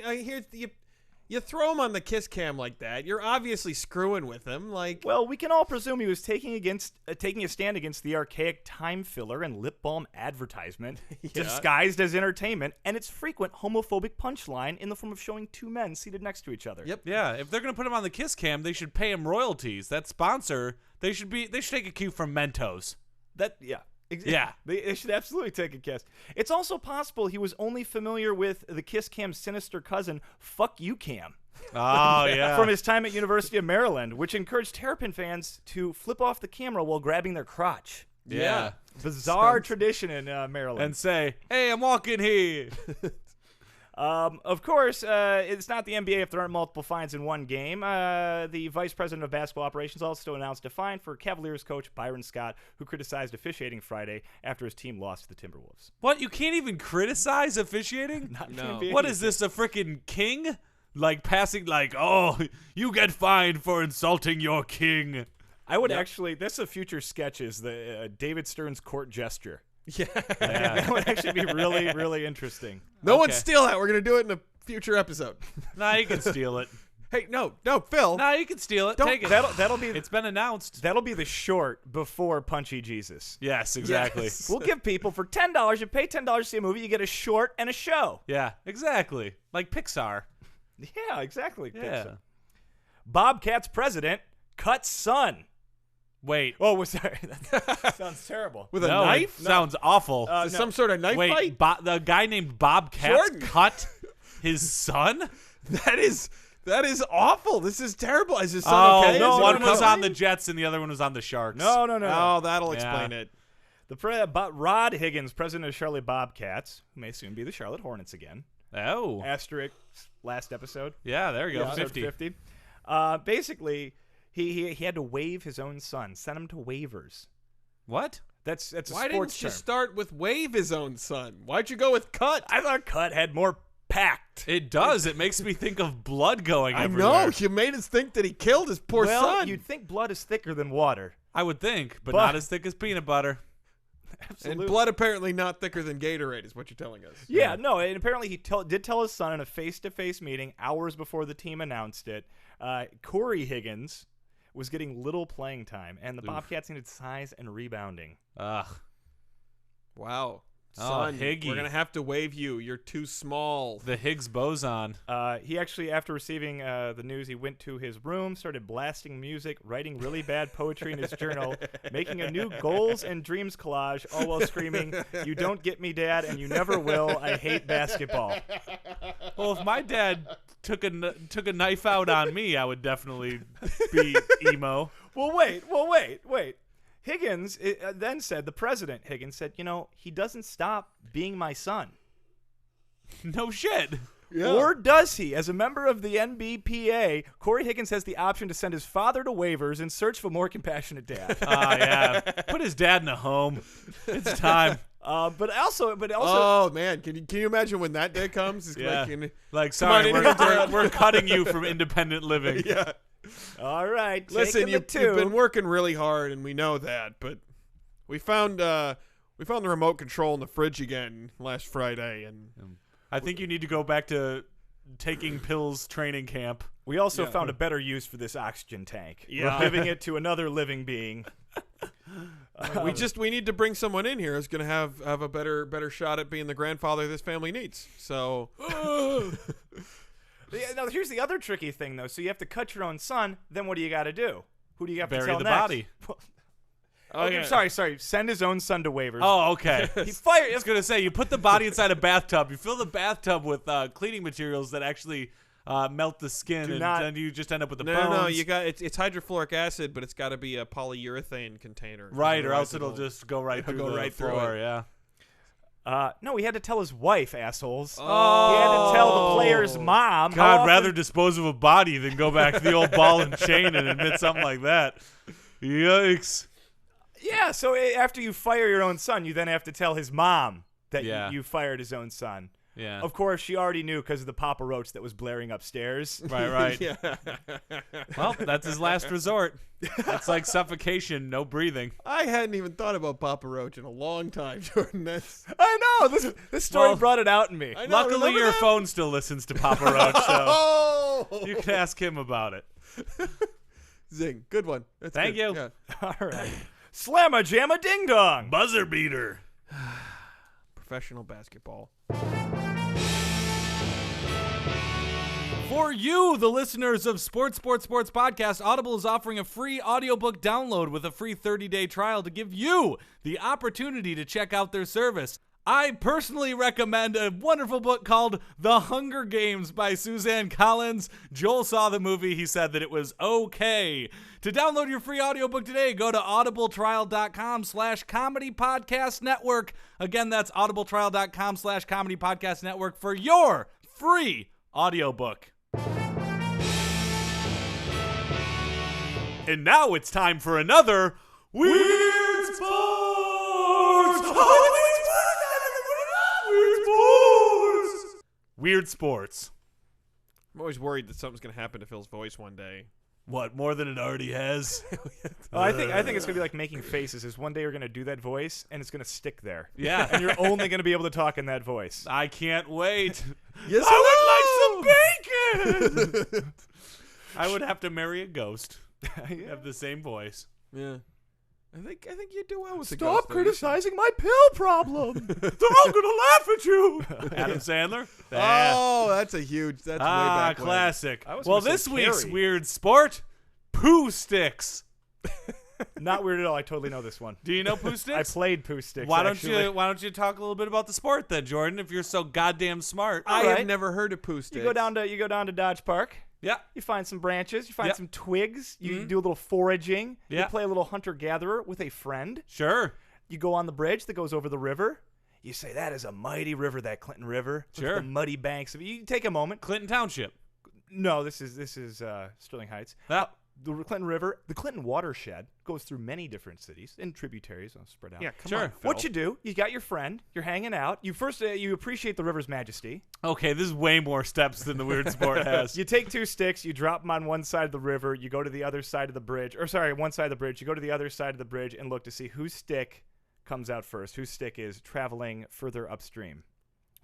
[SPEAKER 2] You throw him on the kiss cam like that. You're obviously screwing with him.
[SPEAKER 3] Well, we can all presume he was taking a stand against the archaic time filler and lip balm advertisement disguised as entertainment and its frequent homophobic punchline in the form of showing two men seated next to each other.
[SPEAKER 2] Yep.
[SPEAKER 1] Yeah, if they're gonna put him on the kiss cam, they should pay him royalties. That sponsor, they should take a cue from Mentos.
[SPEAKER 3] Yeah, they should absolutely take a kiss. It's also possible he was only familiar with the Kiss Cam's sinister cousin, Fuck You Cam.
[SPEAKER 1] Oh, yeah.
[SPEAKER 3] From his time at University of Maryland, which encouraged Terrapin fans to flip off the camera while grabbing their crotch.
[SPEAKER 1] Yeah.
[SPEAKER 3] Bizarre tradition in Maryland.
[SPEAKER 1] And say, hey, I'm walking here.
[SPEAKER 3] Of course, it's not the NBA if there aren't multiple fines in one game. The vice president of basketball operations also announced a fine for Cavaliers coach Byron Scott, who criticized officiating Friday after his team lost to the Timberwolves.
[SPEAKER 1] What? You can't even criticize officiating?
[SPEAKER 3] No.
[SPEAKER 1] What is this, a freaking king? Passing oh, you get fined for insulting your king.
[SPEAKER 3] I would actually, this is a future sketch, is the David Stern's court gesture.
[SPEAKER 2] Yeah.
[SPEAKER 3] That would actually be really, really interesting.
[SPEAKER 2] No one steal that. We're going to do it in a future episode.
[SPEAKER 1] Nah, you can steal it.
[SPEAKER 2] Hey, no, Phil.
[SPEAKER 1] Nah, you can steal it.
[SPEAKER 3] Don't,
[SPEAKER 1] Take it.
[SPEAKER 3] That'll be.
[SPEAKER 1] It's been announced.
[SPEAKER 3] That'll be the short before Punchy Jesus.
[SPEAKER 1] Yes, exactly.
[SPEAKER 2] Yes.
[SPEAKER 3] We'll give people for $10. You pay $10 to see a movie, you get a short and a show.
[SPEAKER 1] Yeah, exactly. Like Pixar.
[SPEAKER 3] Yeah, exactly.
[SPEAKER 1] Yeah.
[SPEAKER 3] Bobcats president cuts son.
[SPEAKER 1] Wait.
[SPEAKER 3] Oh, sorry. That sounds terrible.
[SPEAKER 2] With a knife?
[SPEAKER 1] It sounds awful.
[SPEAKER 2] Is this some sort of knife
[SPEAKER 1] Wait,
[SPEAKER 2] fight?
[SPEAKER 1] the guy named Bob Katz
[SPEAKER 2] Jordan.
[SPEAKER 1] cut his son?
[SPEAKER 2] That is awful. This is terrible. Is his son okay?
[SPEAKER 1] No,
[SPEAKER 2] Is he
[SPEAKER 1] one was
[SPEAKER 2] recovering?
[SPEAKER 1] on the Jets and the other one was on the Sharks.
[SPEAKER 3] No.
[SPEAKER 2] Oh, that'll explain it.
[SPEAKER 3] Rod Higgins, president of Charlotte Bobcats, who may soon be the Charlotte Hornets again.
[SPEAKER 1] Oh.
[SPEAKER 3] Asterisk, last episode.
[SPEAKER 1] Yeah, there you go.
[SPEAKER 3] Episode
[SPEAKER 1] 50.
[SPEAKER 3] Basically, he had to waive his own son, send him to waivers.
[SPEAKER 1] What?
[SPEAKER 3] That's a
[SPEAKER 2] Why
[SPEAKER 3] sports
[SPEAKER 2] didn't you
[SPEAKER 3] term.
[SPEAKER 2] start with wave his own son? Why'd you go with cut?
[SPEAKER 3] I thought cut had more packed.
[SPEAKER 1] It does. It makes me think of blood going
[SPEAKER 2] I
[SPEAKER 1] everywhere.
[SPEAKER 2] know. You made us think that he killed his poor son.
[SPEAKER 3] You'd think blood is thicker than water.
[SPEAKER 1] I would think, but
[SPEAKER 3] But-
[SPEAKER 1] not as thick as peanut butter.
[SPEAKER 3] Absolutely.
[SPEAKER 2] And blood apparently not thicker than Gatorade is what you're telling us.
[SPEAKER 3] Yeah, no, and apparently he did tell his son in a face-to-face meeting hours before the team announced it. Corey Higgins was getting little playing time, and the Bobcats needed size and rebounding.
[SPEAKER 1] Ugh.
[SPEAKER 2] Wow.
[SPEAKER 1] Oh,
[SPEAKER 2] Son,
[SPEAKER 1] Higgy.
[SPEAKER 2] we're going to have to waive you. You're too small.
[SPEAKER 1] The Higgs boson.
[SPEAKER 3] He actually, after receiving the news, he went to his room, started blasting music, writing really bad poetry in his journal, making a new goals and dreams collage, all while screaming, "You don't get me, Dad, and you never will. I hate basketball."
[SPEAKER 1] Well, if my dad took a knife out on me, I would definitely be emo.
[SPEAKER 3] Well, wait. Higgins then said, the president, Higgins, said, he doesn't stop being my son.
[SPEAKER 1] No shit.
[SPEAKER 2] Yeah.
[SPEAKER 3] Or does he? As a member of the NBPA, Corey Higgins has the option to send his father to waivers and search for more compassionate dad.
[SPEAKER 1] Yeah. Put his dad in a home. It's time.
[SPEAKER 3] But also,
[SPEAKER 2] Oh man, can you imagine when that day comes? It's
[SPEAKER 1] Yeah.
[SPEAKER 2] like,
[SPEAKER 1] Sorry,
[SPEAKER 2] Come on,
[SPEAKER 1] we're cutting you from independent living.
[SPEAKER 2] yeah.
[SPEAKER 3] all right.
[SPEAKER 2] Listen,
[SPEAKER 3] taking
[SPEAKER 2] you've
[SPEAKER 3] the two.
[SPEAKER 2] been working really hard, and we know that. But we found the remote control in the fridge again last Friday, and
[SPEAKER 1] I think you need to go back to taking pills training camp.
[SPEAKER 3] We also found a better use for this oxygen tank.
[SPEAKER 2] Yeah.
[SPEAKER 3] We're giving it to another living being.
[SPEAKER 2] we need to bring someone in here who's going to have a better shot at being the grandfather this family needs. So.
[SPEAKER 3] Yeah, now, here's the other tricky thing, though. So you have to cut your own son. Then what do you got to do? Who do you have to
[SPEAKER 1] Bury
[SPEAKER 3] tell
[SPEAKER 1] the
[SPEAKER 3] next?
[SPEAKER 1] body.
[SPEAKER 3] Okay, sorry. Send his own son to waivers.
[SPEAKER 1] Oh, okay.
[SPEAKER 3] He fired.
[SPEAKER 1] I was gonna say you put the body inside a bathtub. You fill the bathtub with cleaning materials that actually melt the skin, and then you just end up with the bones.
[SPEAKER 2] No. You got it's hydrofluoric acid, but it's got to be a polyurethane container.
[SPEAKER 1] Right, or
[SPEAKER 2] Otherwise
[SPEAKER 1] else it'll just go right through the
[SPEAKER 2] right through
[SPEAKER 1] floor.
[SPEAKER 2] it.
[SPEAKER 1] Yeah.
[SPEAKER 3] No, he had to tell his wife, assholes. He had to tell the player's mom. How
[SPEAKER 1] God,
[SPEAKER 3] often-
[SPEAKER 1] rather dispose of a body than go back to the old ball and chain and admit something like that. Yikes.
[SPEAKER 3] Yeah, so after you fire your own son, you then have to tell his mom that you fired his own son.
[SPEAKER 1] Yeah.
[SPEAKER 3] Of course, she already knew because of the Papa Roach that was blaring upstairs.
[SPEAKER 1] Right.
[SPEAKER 2] Yeah.
[SPEAKER 1] Well, that's his last resort. It's like suffocation, no breathing.
[SPEAKER 2] I hadn't even thought about Papa Roach in a long time, Jordan.
[SPEAKER 3] I know. This story brought it out in me.
[SPEAKER 2] I know,
[SPEAKER 1] Luckily, your phone still listens to Papa Roach, so
[SPEAKER 2] Oh!
[SPEAKER 1] you can ask him about it.
[SPEAKER 2] Zing. Good one. That's
[SPEAKER 1] Thank
[SPEAKER 2] good.
[SPEAKER 1] you.
[SPEAKER 2] Yeah.
[SPEAKER 3] All right. Slamma jamma ding dong.
[SPEAKER 1] Buzzer beater.
[SPEAKER 2] Professional basketball.
[SPEAKER 1] For you, the listeners of Sports Podcast, Audible is offering a free audiobook download with a free 30-day trial to give you the opportunity to check out their service. I personally recommend a wonderful book called The Hunger Games by Suzanne Collins. Joel saw the movie. He said that it was okay. To download your free audiobook today, go to audibletrial.com/comedy podcast network. Again, that's audibletrial.com/comedy podcast network for your free audiobook. And now it's time for another Weird Sports! Weird Sports.
[SPEAKER 2] I'm always worried that something's going to happen to Phil's voice one day.
[SPEAKER 1] What, more than it already has?
[SPEAKER 3] I think it's gonna be like making faces. Is one day you're gonna do that voice and it's gonna stick there.
[SPEAKER 1] Yeah.
[SPEAKER 3] And you're only gonna be able to talk in that voice.
[SPEAKER 1] I can't wait.
[SPEAKER 2] Yes,
[SPEAKER 1] I would like some bacon. I would have to marry a ghost. Have the same voice.
[SPEAKER 2] Yeah. I think you do well with the
[SPEAKER 3] Stop
[SPEAKER 2] ghost, though.
[SPEAKER 3] criticizing my pill problem.
[SPEAKER 1] They're all gonna laugh at you. Adam Sandler.
[SPEAKER 2] Oh, that's a huge. That's way back when.
[SPEAKER 1] Classic.
[SPEAKER 3] I was
[SPEAKER 1] Well,
[SPEAKER 3] gonna
[SPEAKER 1] this
[SPEAKER 3] say
[SPEAKER 1] week's
[SPEAKER 3] Carrie.
[SPEAKER 1] weird sport, Poohsticks.
[SPEAKER 3] Not weird at all. I totally know this one.
[SPEAKER 1] Do you know Poohsticks?
[SPEAKER 3] I played Poohsticks.
[SPEAKER 1] Why don't
[SPEAKER 3] actually.
[SPEAKER 1] you talk a little bit about the sport then, Jordan? If you're so goddamn smart.
[SPEAKER 2] I
[SPEAKER 3] Alright.
[SPEAKER 2] have never heard of Poohsticks.
[SPEAKER 3] You go down to Dodge Park.
[SPEAKER 1] Yeah.
[SPEAKER 3] You find some branches. You find
[SPEAKER 1] Yeah.
[SPEAKER 3] some twigs. You
[SPEAKER 1] Mhm.
[SPEAKER 3] do a little foraging.
[SPEAKER 1] Yeah.
[SPEAKER 3] You play a little hunter-gatherer with a friend.
[SPEAKER 1] Sure.
[SPEAKER 3] You go on the bridge that goes over the river. You say, that is a mighty river, that Clinton River. Look at
[SPEAKER 1] Sure.
[SPEAKER 3] the muddy banks of it. You take a moment.
[SPEAKER 1] Clinton Township.
[SPEAKER 3] No, this is Sterling Heights.
[SPEAKER 1] Ah.
[SPEAKER 3] The Clinton River, the Clinton watershed goes through many different cities and tributaries. I'll spread out.
[SPEAKER 2] Yeah, come
[SPEAKER 1] Sure.
[SPEAKER 2] on, Phil.
[SPEAKER 3] What you do? You got your friend. You're hanging out. You first you appreciate the river's majesty.
[SPEAKER 1] Okay, this is way more steps than the weird sport has.
[SPEAKER 3] You take two sticks. You drop them on one side of the river. You go to the other side of the bridge. Or sorry, one side of the bridge. You go to the other side of the bridge and look to see whose stick comes out first. Whose stick is traveling further upstream.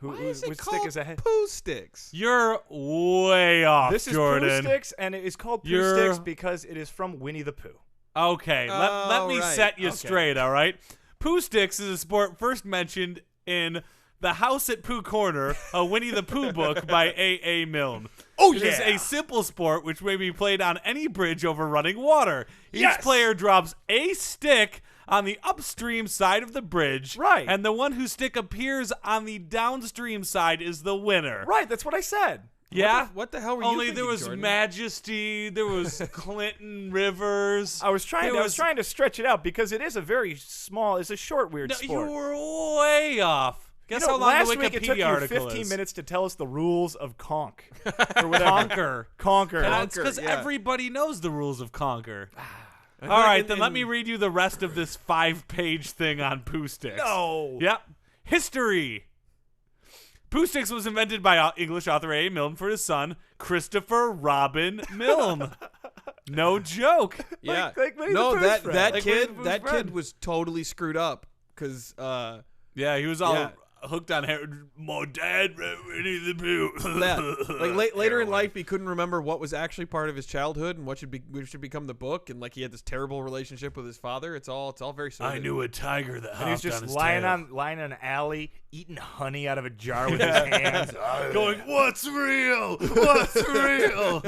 [SPEAKER 2] Why
[SPEAKER 3] Whose
[SPEAKER 2] is it
[SPEAKER 3] stick
[SPEAKER 2] called
[SPEAKER 3] is ahead?
[SPEAKER 2] Poohsticks?
[SPEAKER 1] You're way off,
[SPEAKER 3] This is
[SPEAKER 1] Jordan.
[SPEAKER 3] Poohsticks, and it is called
[SPEAKER 1] You're-
[SPEAKER 3] Poohsticks because it is from Winnie the Pooh.
[SPEAKER 1] Okay, let me
[SPEAKER 2] right.
[SPEAKER 1] set you
[SPEAKER 2] Okay.
[SPEAKER 1] straight, all right? Poohsticks is a sport first mentioned in The House at Pooh Corner, a Winnie the Pooh book by A.A. Milne.
[SPEAKER 3] Oh,
[SPEAKER 1] It is
[SPEAKER 3] yeah.
[SPEAKER 1] a simple sport which may be played on any bridge over running water. Each
[SPEAKER 3] Yes.
[SPEAKER 1] player drops a stick on the upstream side of the bridge.
[SPEAKER 3] Right.
[SPEAKER 1] And the one whose stick appears on the downstream side is the winner.
[SPEAKER 3] Right, that's what I said.
[SPEAKER 1] Yeah?
[SPEAKER 2] What the hell were you
[SPEAKER 1] Only
[SPEAKER 2] thinking,
[SPEAKER 1] there was
[SPEAKER 2] Jordan?
[SPEAKER 1] Majesty, there was Clinton Rivers.
[SPEAKER 3] I was trying
[SPEAKER 1] There
[SPEAKER 3] to stretch it out because it is a very small, it's a short weird
[SPEAKER 1] No,
[SPEAKER 3] sport.
[SPEAKER 1] you were way off. Guess
[SPEAKER 3] You know,
[SPEAKER 1] how long
[SPEAKER 3] last
[SPEAKER 1] the
[SPEAKER 3] week it took
[SPEAKER 1] Wikipedia
[SPEAKER 3] you
[SPEAKER 1] article
[SPEAKER 3] 15
[SPEAKER 1] is.
[SPEAKER 3] minutes to tell us the rules of conk. Or whatever.
[SPEAKER 1] Conquer.
[SPEAKER 3] Conquer.
[SPEAKER 1] And that's
[SPEAKER 2] Conquer,
[SPEAKER 1] because
[SPEAKER 2] yeah.
[SPEAKER 1] everybody knows the rules of Conquer.
[SPEAKER 2] I
[SPEAKER 1] All
[SPEAKER 2] think
[SPEAKER 1] right,
[SPEAKER 2] in-
[SPEAKER 1] then let
[SPEAKER 2] in-
[SPEAKER 1] me read you the rest of this 5-page thing on Poohsticks.
[SPEAKER 3] No.
[SPEAKER 1] Yep. History. Poohsticks was invented by English author A. Milne for his son, Christopher Robin Milne. No joke.
[SPEAKER 2] Yeah.
[SPEAKER 3] like Winnie
[SPEAKER 2] no,
[SPEAKER 3] the Pooh's friend.
[SPEAKER 2] that
[SPEAKER 1] Like Winnie the
[SPEAKER 2] kid
[SPEAKER 1] Pooh's
[SPEAKER 2] that
[SPEAKER 1] friend.
[SPEAKER 2] kid was totally screwed up because
[SPEAKER 1] Yeah, he was all
[SPEAKER 2] Yeah.
[SPEAKER 1] hooked on heroin. My dad read Winnie the Pooh.
[SPEAKER 2] later in life he couldn't remember what was actually part of his childhood and what should become the book, and like he had this terrible relationship with his father. It's all very sordid.
[SPEAKER 1] I knew a tiger that hopped
[SPEAKER 3] And he's
[SPEAKER 1] on
[SPEAKER 3] just
[SPEAKER 1] his
[SPEAKER 3] lying
[SPEAKER 1] tail.
[SPEAKER 3] on an alley, eating honey out of a jar with his hands.
[SPEAKER 1] Going, what's real? What's real?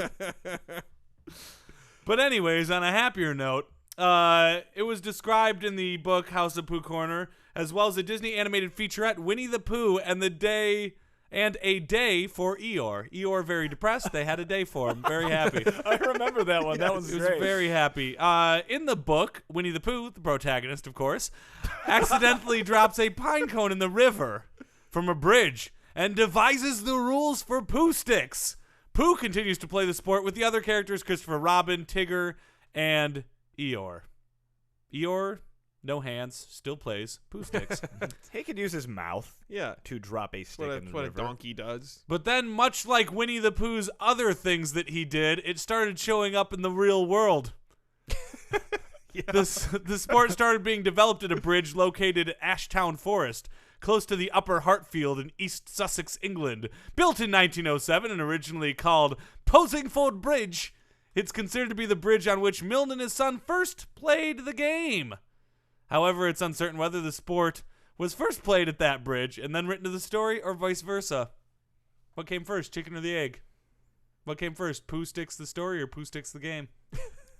[SPEAKER 1] But anyways, on a happier note, it was described in the book House of Pooh Corner, as well as a Disney animated featurette, Winnie the Pooh and a day for Eeyore. Eeyore very depressed. They had a day for him. Very happy.
[SPEAKER 3] I remember that one. That was
[SPEAKER 1] He was
[SPEAKER 3] great.
[SPEAKER 1] very happy. In the book, Winnie the Pooh, the protagonist, of course, accidentally drops a pine cone in the river from a bridge and devises the rules for Poohsticks. Pooh continues to play the sport with the other characters, Christopher Robin, Tigger, and Eeyore. Eeyore? No hands, still plays Poohsticks.
[SPEAKER 3] He could use his mouth to drop a stick in the river.
[SPEAKER 2] That's what a donkey does.
[SPEAKER 1] But then, much like Winnie the Pooh's other things that he did, it started showing up in the real world. The sport started being developed at a bridge located at Ashtown Forest, close to the Upper Hartfield in East Sussex, England. Built in 1907 and originally called Posingford Bridge, it's considered to be the bridge on which Milne and his son first played the game. However, it's uncertain whether the sport was first played at that bridge and then written to the story, or vice versa. What came first, chicken or the egg? What came first, Poohsticks the story or Poohsticks the game?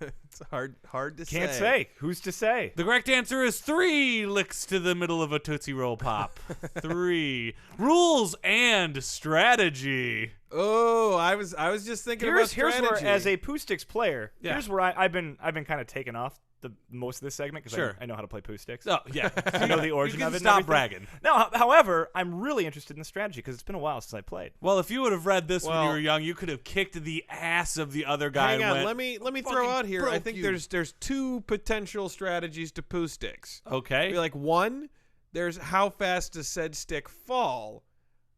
[SPEAKER 2] It's hard to say.
[SPEAKER 3] Can't say. Who's to say?
[SPEAKER 1] The correct answer is 3 licks to the middle of a Tootsie Roll Pop. 3. Rules and strategy.
[SPEAKER 2] Oh, I was just thinking about strategy.
[SPEAKER 3] Here's where, as a Poohsticks player, here's where I've been kind of taken off most of this segment because I know how to play Poohsticks.
[SPEAKER 1] Oh, yeah.
[SPEAKER 3] I know the origin of it.
[SPEAKER 1] Stop bragging.
[SPEAKER 3] No, however, I'm really interested in the strategy because it's been a while since I played.
[SPEAKER 1] Well, if you would have read this when you were young, you could have kicked the ass of the other guy.
[SPEAKER 2] Hang on,
[SPEAKER 1] and
[SPEAKER 2] let me throw out here. I think there's 2 potential strategies to Poohsticks.
[SPEAKER 1] Okay.
[SPEAKER 2] Like, 1, there's how fast does said stick fall.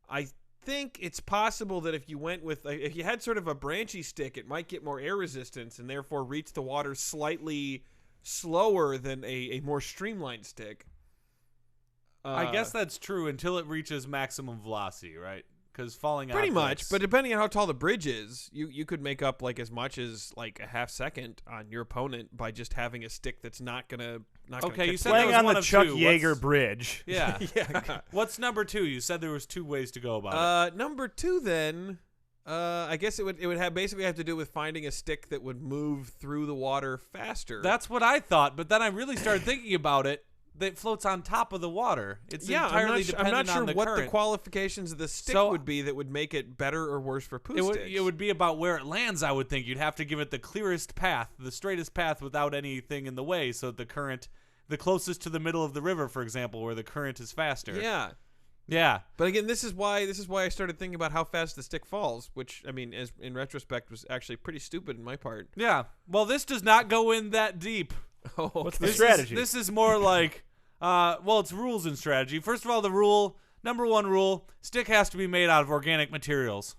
[SPEAKER 2] I think it's possible that if you went with if you had sort of a branchy stick, it might get more air resistance and therefore reach the water slightly slower than a more streamlined stick.
[SPEAKER 1] I guess that's true until it reaches maximum velocity, right? Because falling out
[SPEAKER 2] pretty much, but depending on how tall the bridge is, you could make up like as much as like a half second on your opponent by just having a stick that's not gonna
[SPEAKER 1] okay, you said
[SPEAKER 3] playing on the Chuck
[SPEAKER 1] 2.
[SPEAKER 3] Yeager Bridge.
[SPEAKER 1] Yeah.
[SPEAKER 2] Yeah.
[SPEAKER 1] What's number 2? You said there was 2 ways to go about it.
[SPEAKER 2] Number 2 then, I guess it would basically have to do with finding a stick that would move through the water faster.
[SPEAKER 1] That's what I thought, but then I really started thinking about it. That floats on top of the water. It's entirely dependent on the current.
[SPEAKER 2] I'm not sure what the qualifications of the stick would be that would make it better or worse for Poohsticks.
[SPEAKER 1] It would be about where it lands, I would think. You'd have to give it the clearest path, the straightest path without anything in the way, so the current, the closest to the middle of the river, for example, where the current is faster.
[SPEAKER 2] Yeah.
[SPEAKER 1] Yeah.
[SPEAKER 2] But again, this is why I started thinking about how fast the stick falls, which, I mean, as in retrospect, was actually pretty stupid in my part.
[SPEAKER 1] Yeah. Well, this does not go in that deep.
[SPEAKER 2] Oh,
[SPEAKER 3] what's the strategy?
[SPEAKER 1] This is more like, it's rules and strategy. First of all, number 1 rule, stick has to be made out of organic materials.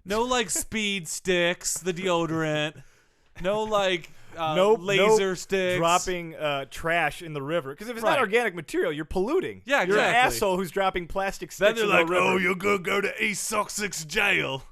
[SPEAKER 1] No, like, speed sticks, the deodorant. No, like, laser sticks.
[SPEAKER 3] Dropping trash in the river. Because if it's not organic material, you're polluting.
[SPEAKER 1] Yeah, exactly.
[SPEAKER 3] You're an asshole who's dropping plastic sticks
[SPEAKER 1] in the river. Then they're like,
[SPEAKER 3] oh,
[SPEAKER 1] you're going to go to East Sussex jail.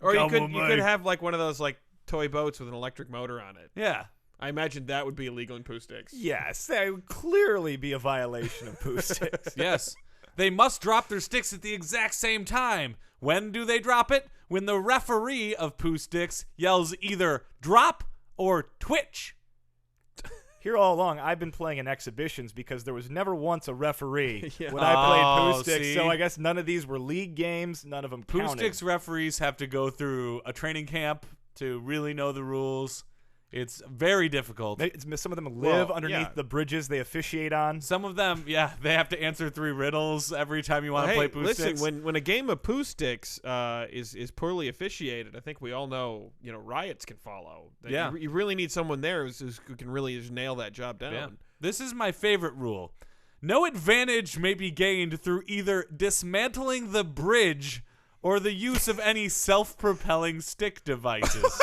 [SPEAKER 2] Or you could have, like, one of those, like, toy boats with an electric motor on it.
[SPEAKER 1] Yeah.
[SPEAKER 2] I imagine that would be illegal in Poohsticks.
[SPEAKER 3] Yes, that would clearly be a violation of Poohsticks.
[SPEAKER 1] Yes. They must drop their sticks at the exact same time. When do they drop it? When the referee of Poohsticks yells either drop or twitch.
[SPEAKER 3] Here all along, I've been playing in exhibitions because there was never once a referee when I played Poohsticks. So I guess none of these were league games. None of them counted.
[SPEAKER 1] Poohsticks referees have to go through a training camp to really know the rules. It's very difficult.
[SPEAKER 3] Some of them live underneath the bridges they officiate on.
[SPEAKER 1] Some of them, they have to answer 3 riddles every time you want to play Poohsticks.
[SPEAKER 2] Listen, when a game of Poohsticks is poorly officiated, I think we all know, riots can follow.
[SPEAKER 1] Yeah.
[SPEAKER 2] You really need someone there who can really just nail that job down.
[SPEAKER 1] Yeah. This is my favorite rule. No advantage may be gained through either dismantling the bridge or the use of any self-propelling stick devices.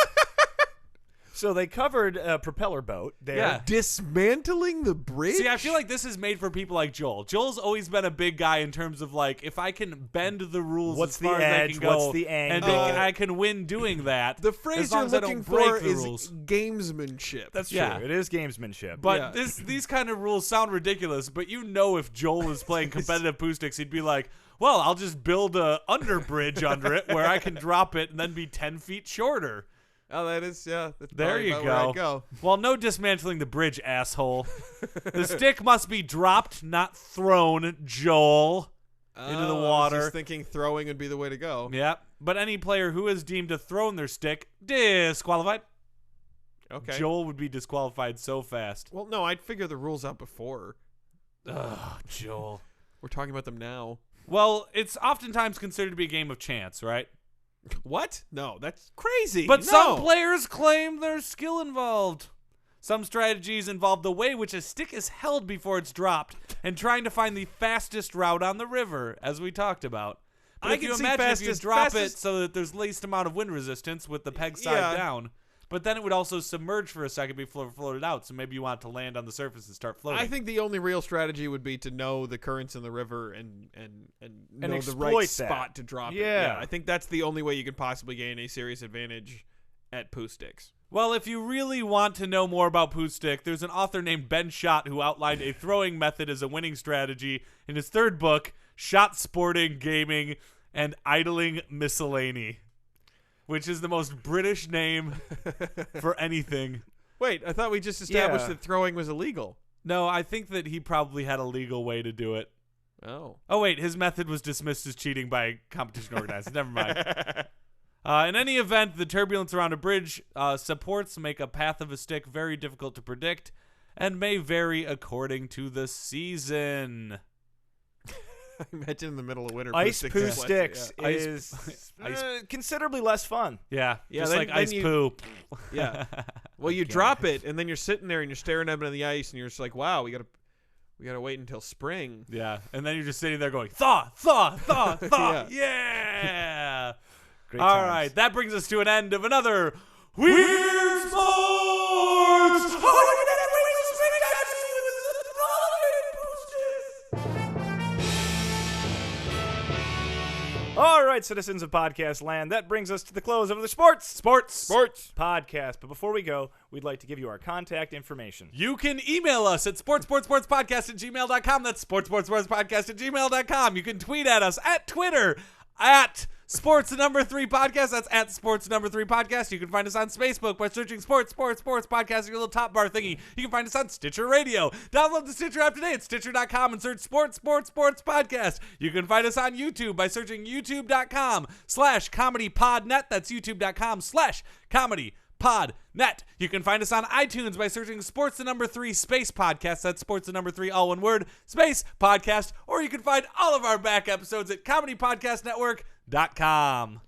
[SPEAKER 3] So they covered a propeller boat there.
[SPEAKER 1] Yeah.
[SPEAKER 2] Dismantling the bridge?
[SPEAKER 1] See, I feel like this is made for people like Joel. Joel's always been a big guy in terms of, like, if I can bend the rules as far as I can go,
[SPEAKER 3] what's the angle?
[SPEAKER 1] and I can win doing that.
[SPEAKER 2] The phrase you're looking for is gamesmanship.
[SPEAKER 3] That's true. It is gamesmanship.
[SPEAKER 1] But these kind of rules sound ridiculous, but if Joel was playing competitive Poohsticks, he'd be like, well, I'll just build a underbridge under it where I can drop it and then be 10 feet shorter.
[SPEAKER 2] Oh, that is, That's
[SPEAKER 1] there you
[SPEAKER 2] go.
[SPEAKER 1] Well, no dismantling the bridge, asshole. The stick must be dropped, not thrown, Joel, into the water.
[SPEAKER 2] I was just thinking throwing would be the way to go.
[SPEAKER 1] Yep. But any player who is deemed to thrown their stick, disqualified.
[SPEAKER 2] Okay.
[SPEAKER 1] Joel would be disqualified so fast.
[SPEAKER 2] Well, no, I'd figure the rules out before.
[SPEAKER 1] Ugh, Joel.
[SPEAKER 2] We're talking about them now.
[SPEAKER 1] Well, it's oftentimes considered to be a game of chance, right?
[SPEAKER 2] What? No, that's crazy.
[SPEAKER 1] But some players claim there's skill involved. Some strategies involve the way which a stick is held before it's dropped and trying to find the fastest route on the river, as we talked about. But if you imagine if you drop it so that there's least amount of wind resistance with the peg side down, but then it would also submerge for a second before floated out, so maybe you want to land on the surface and start floating.
[SPEAKER 2] I think the only real strategy would be to know the currents in the river and know the right
[SPEAKER 3] exploit
[SPEAKER 2] spot to drop it.
[SPEAKER 3] Yeah,
[SPEAKER 2] I think that's the only way you could possibly gain a serious advantage at Poohsticks.
[SPEAKER 1] Well, if you really want to know more about Poohstick, there's an author named Ben Schott who outlined a throwing method as a winning strategy in his third book, Shot Sporting, Gaming, and Idling Miscellany, which is the most British name for anything.
[SPEAKER 2] Wait, I thought we just established that throwing was illegal.
[SPEAKER 1] No, I think that he probably had a legal way to do it.
[SPEAKER 2] Oh,
[SPEAKER 1] wait, his method was dismissed as cheating by competition organizers. Never mind. In any event, the turbulence around a bridge supports make a path of a stick very difficult to predict and may vary according to the season.
[SPEAKER 2] Imagine in the middle of winter.
[SPEAKER 3] Ice Poohsticks is considerably less fun.
[SPEAKER 1] Yeah, just
[SPEAKER 2] then,
[SPEAKER 1] like ice poo.
[SPEAKER 2] Yeah. Well, you drop it, and then you're sitting there, and you're staring at it in the ice, and you're just like, wow, we gotta wait until spring.
[SPEAKER 1] Yeah, and then you're just sitting there going, thaw, thaw, thaw, thaw. Yeah.
[SPEAKER 3] Great
[SPEAKER 1] All
[SPEAKER 3] times.
[SPEAKER 1] right, that brings us to an end of another Weird Sports.
[SPEAKER 3] All right, citizens of podcast land, that brings us to the close of the Sports podcast. But before we go, we'd like to give you our contact information.
[SPEAKER 1] You can email us at sportspodcast@gmail.com. That's sportspodcast@gmail.com. You can tweet at us at Twitter at Sports3Podcast. That's at Sports3Podcast. You can find us on Facebook by searching Sports Podcast, your little top bar thingy. You can find us on Stitcher Radio. Download the Stitcher app today at Stitcher.com and search Sports Podcast. You can find us on YouTube by searching YouTube.com/ComedyPodNet. That's YouTube.com/ComedyPodNet. You can find us on iTunes by searching Sports3 Space Podcast. That's Sports3 all one word, Space Podcast. Or you can find all of our back episodes at ComedyPodcastNetwork.com.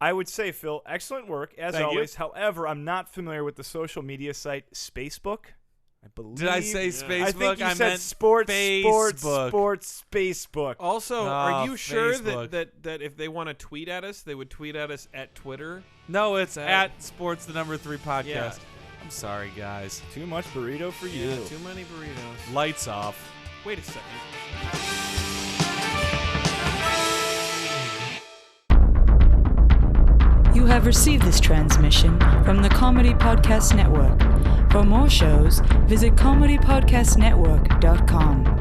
[SPEAKER 3] I would say, Phil, excellent work, as
[SPEAKER 1] Thank
[SPEAKER 3] always.
[SPEAKER 1] you.
[SPEAKER 3] However, I'm not familiar with the social media site Spacebook. I believe.
[SPEAKER 1] Did I say Facebook?
[SPEAKER 3] I think you said
[SPEAKER 1] meant
[SPEAKER 3] sports, Spacebook.
[SPEAKER 2] Also, are you sure
[SPEAKER 1] Facebook.
[SPEAKER 2] that if they want to tweet at us, they would tweet at us at Twitter?
[SPEAKER 1] No, it's at Sports3 Podcast.
[SPEAKER 2] Yeah.
[SPEAKER 1] I'm sorry, guys.
[SPEAKER 3] Too much burrito for you.
[SPEAKER 2] Too many burritos.
[SPEAKER 1] Lights off.
[SPEAKER 2] Wait a second.
[SPEAKER 4] You have received this transmission from the Comedy Podcast Network. For more shows, visit comedypodcastnetwork.com.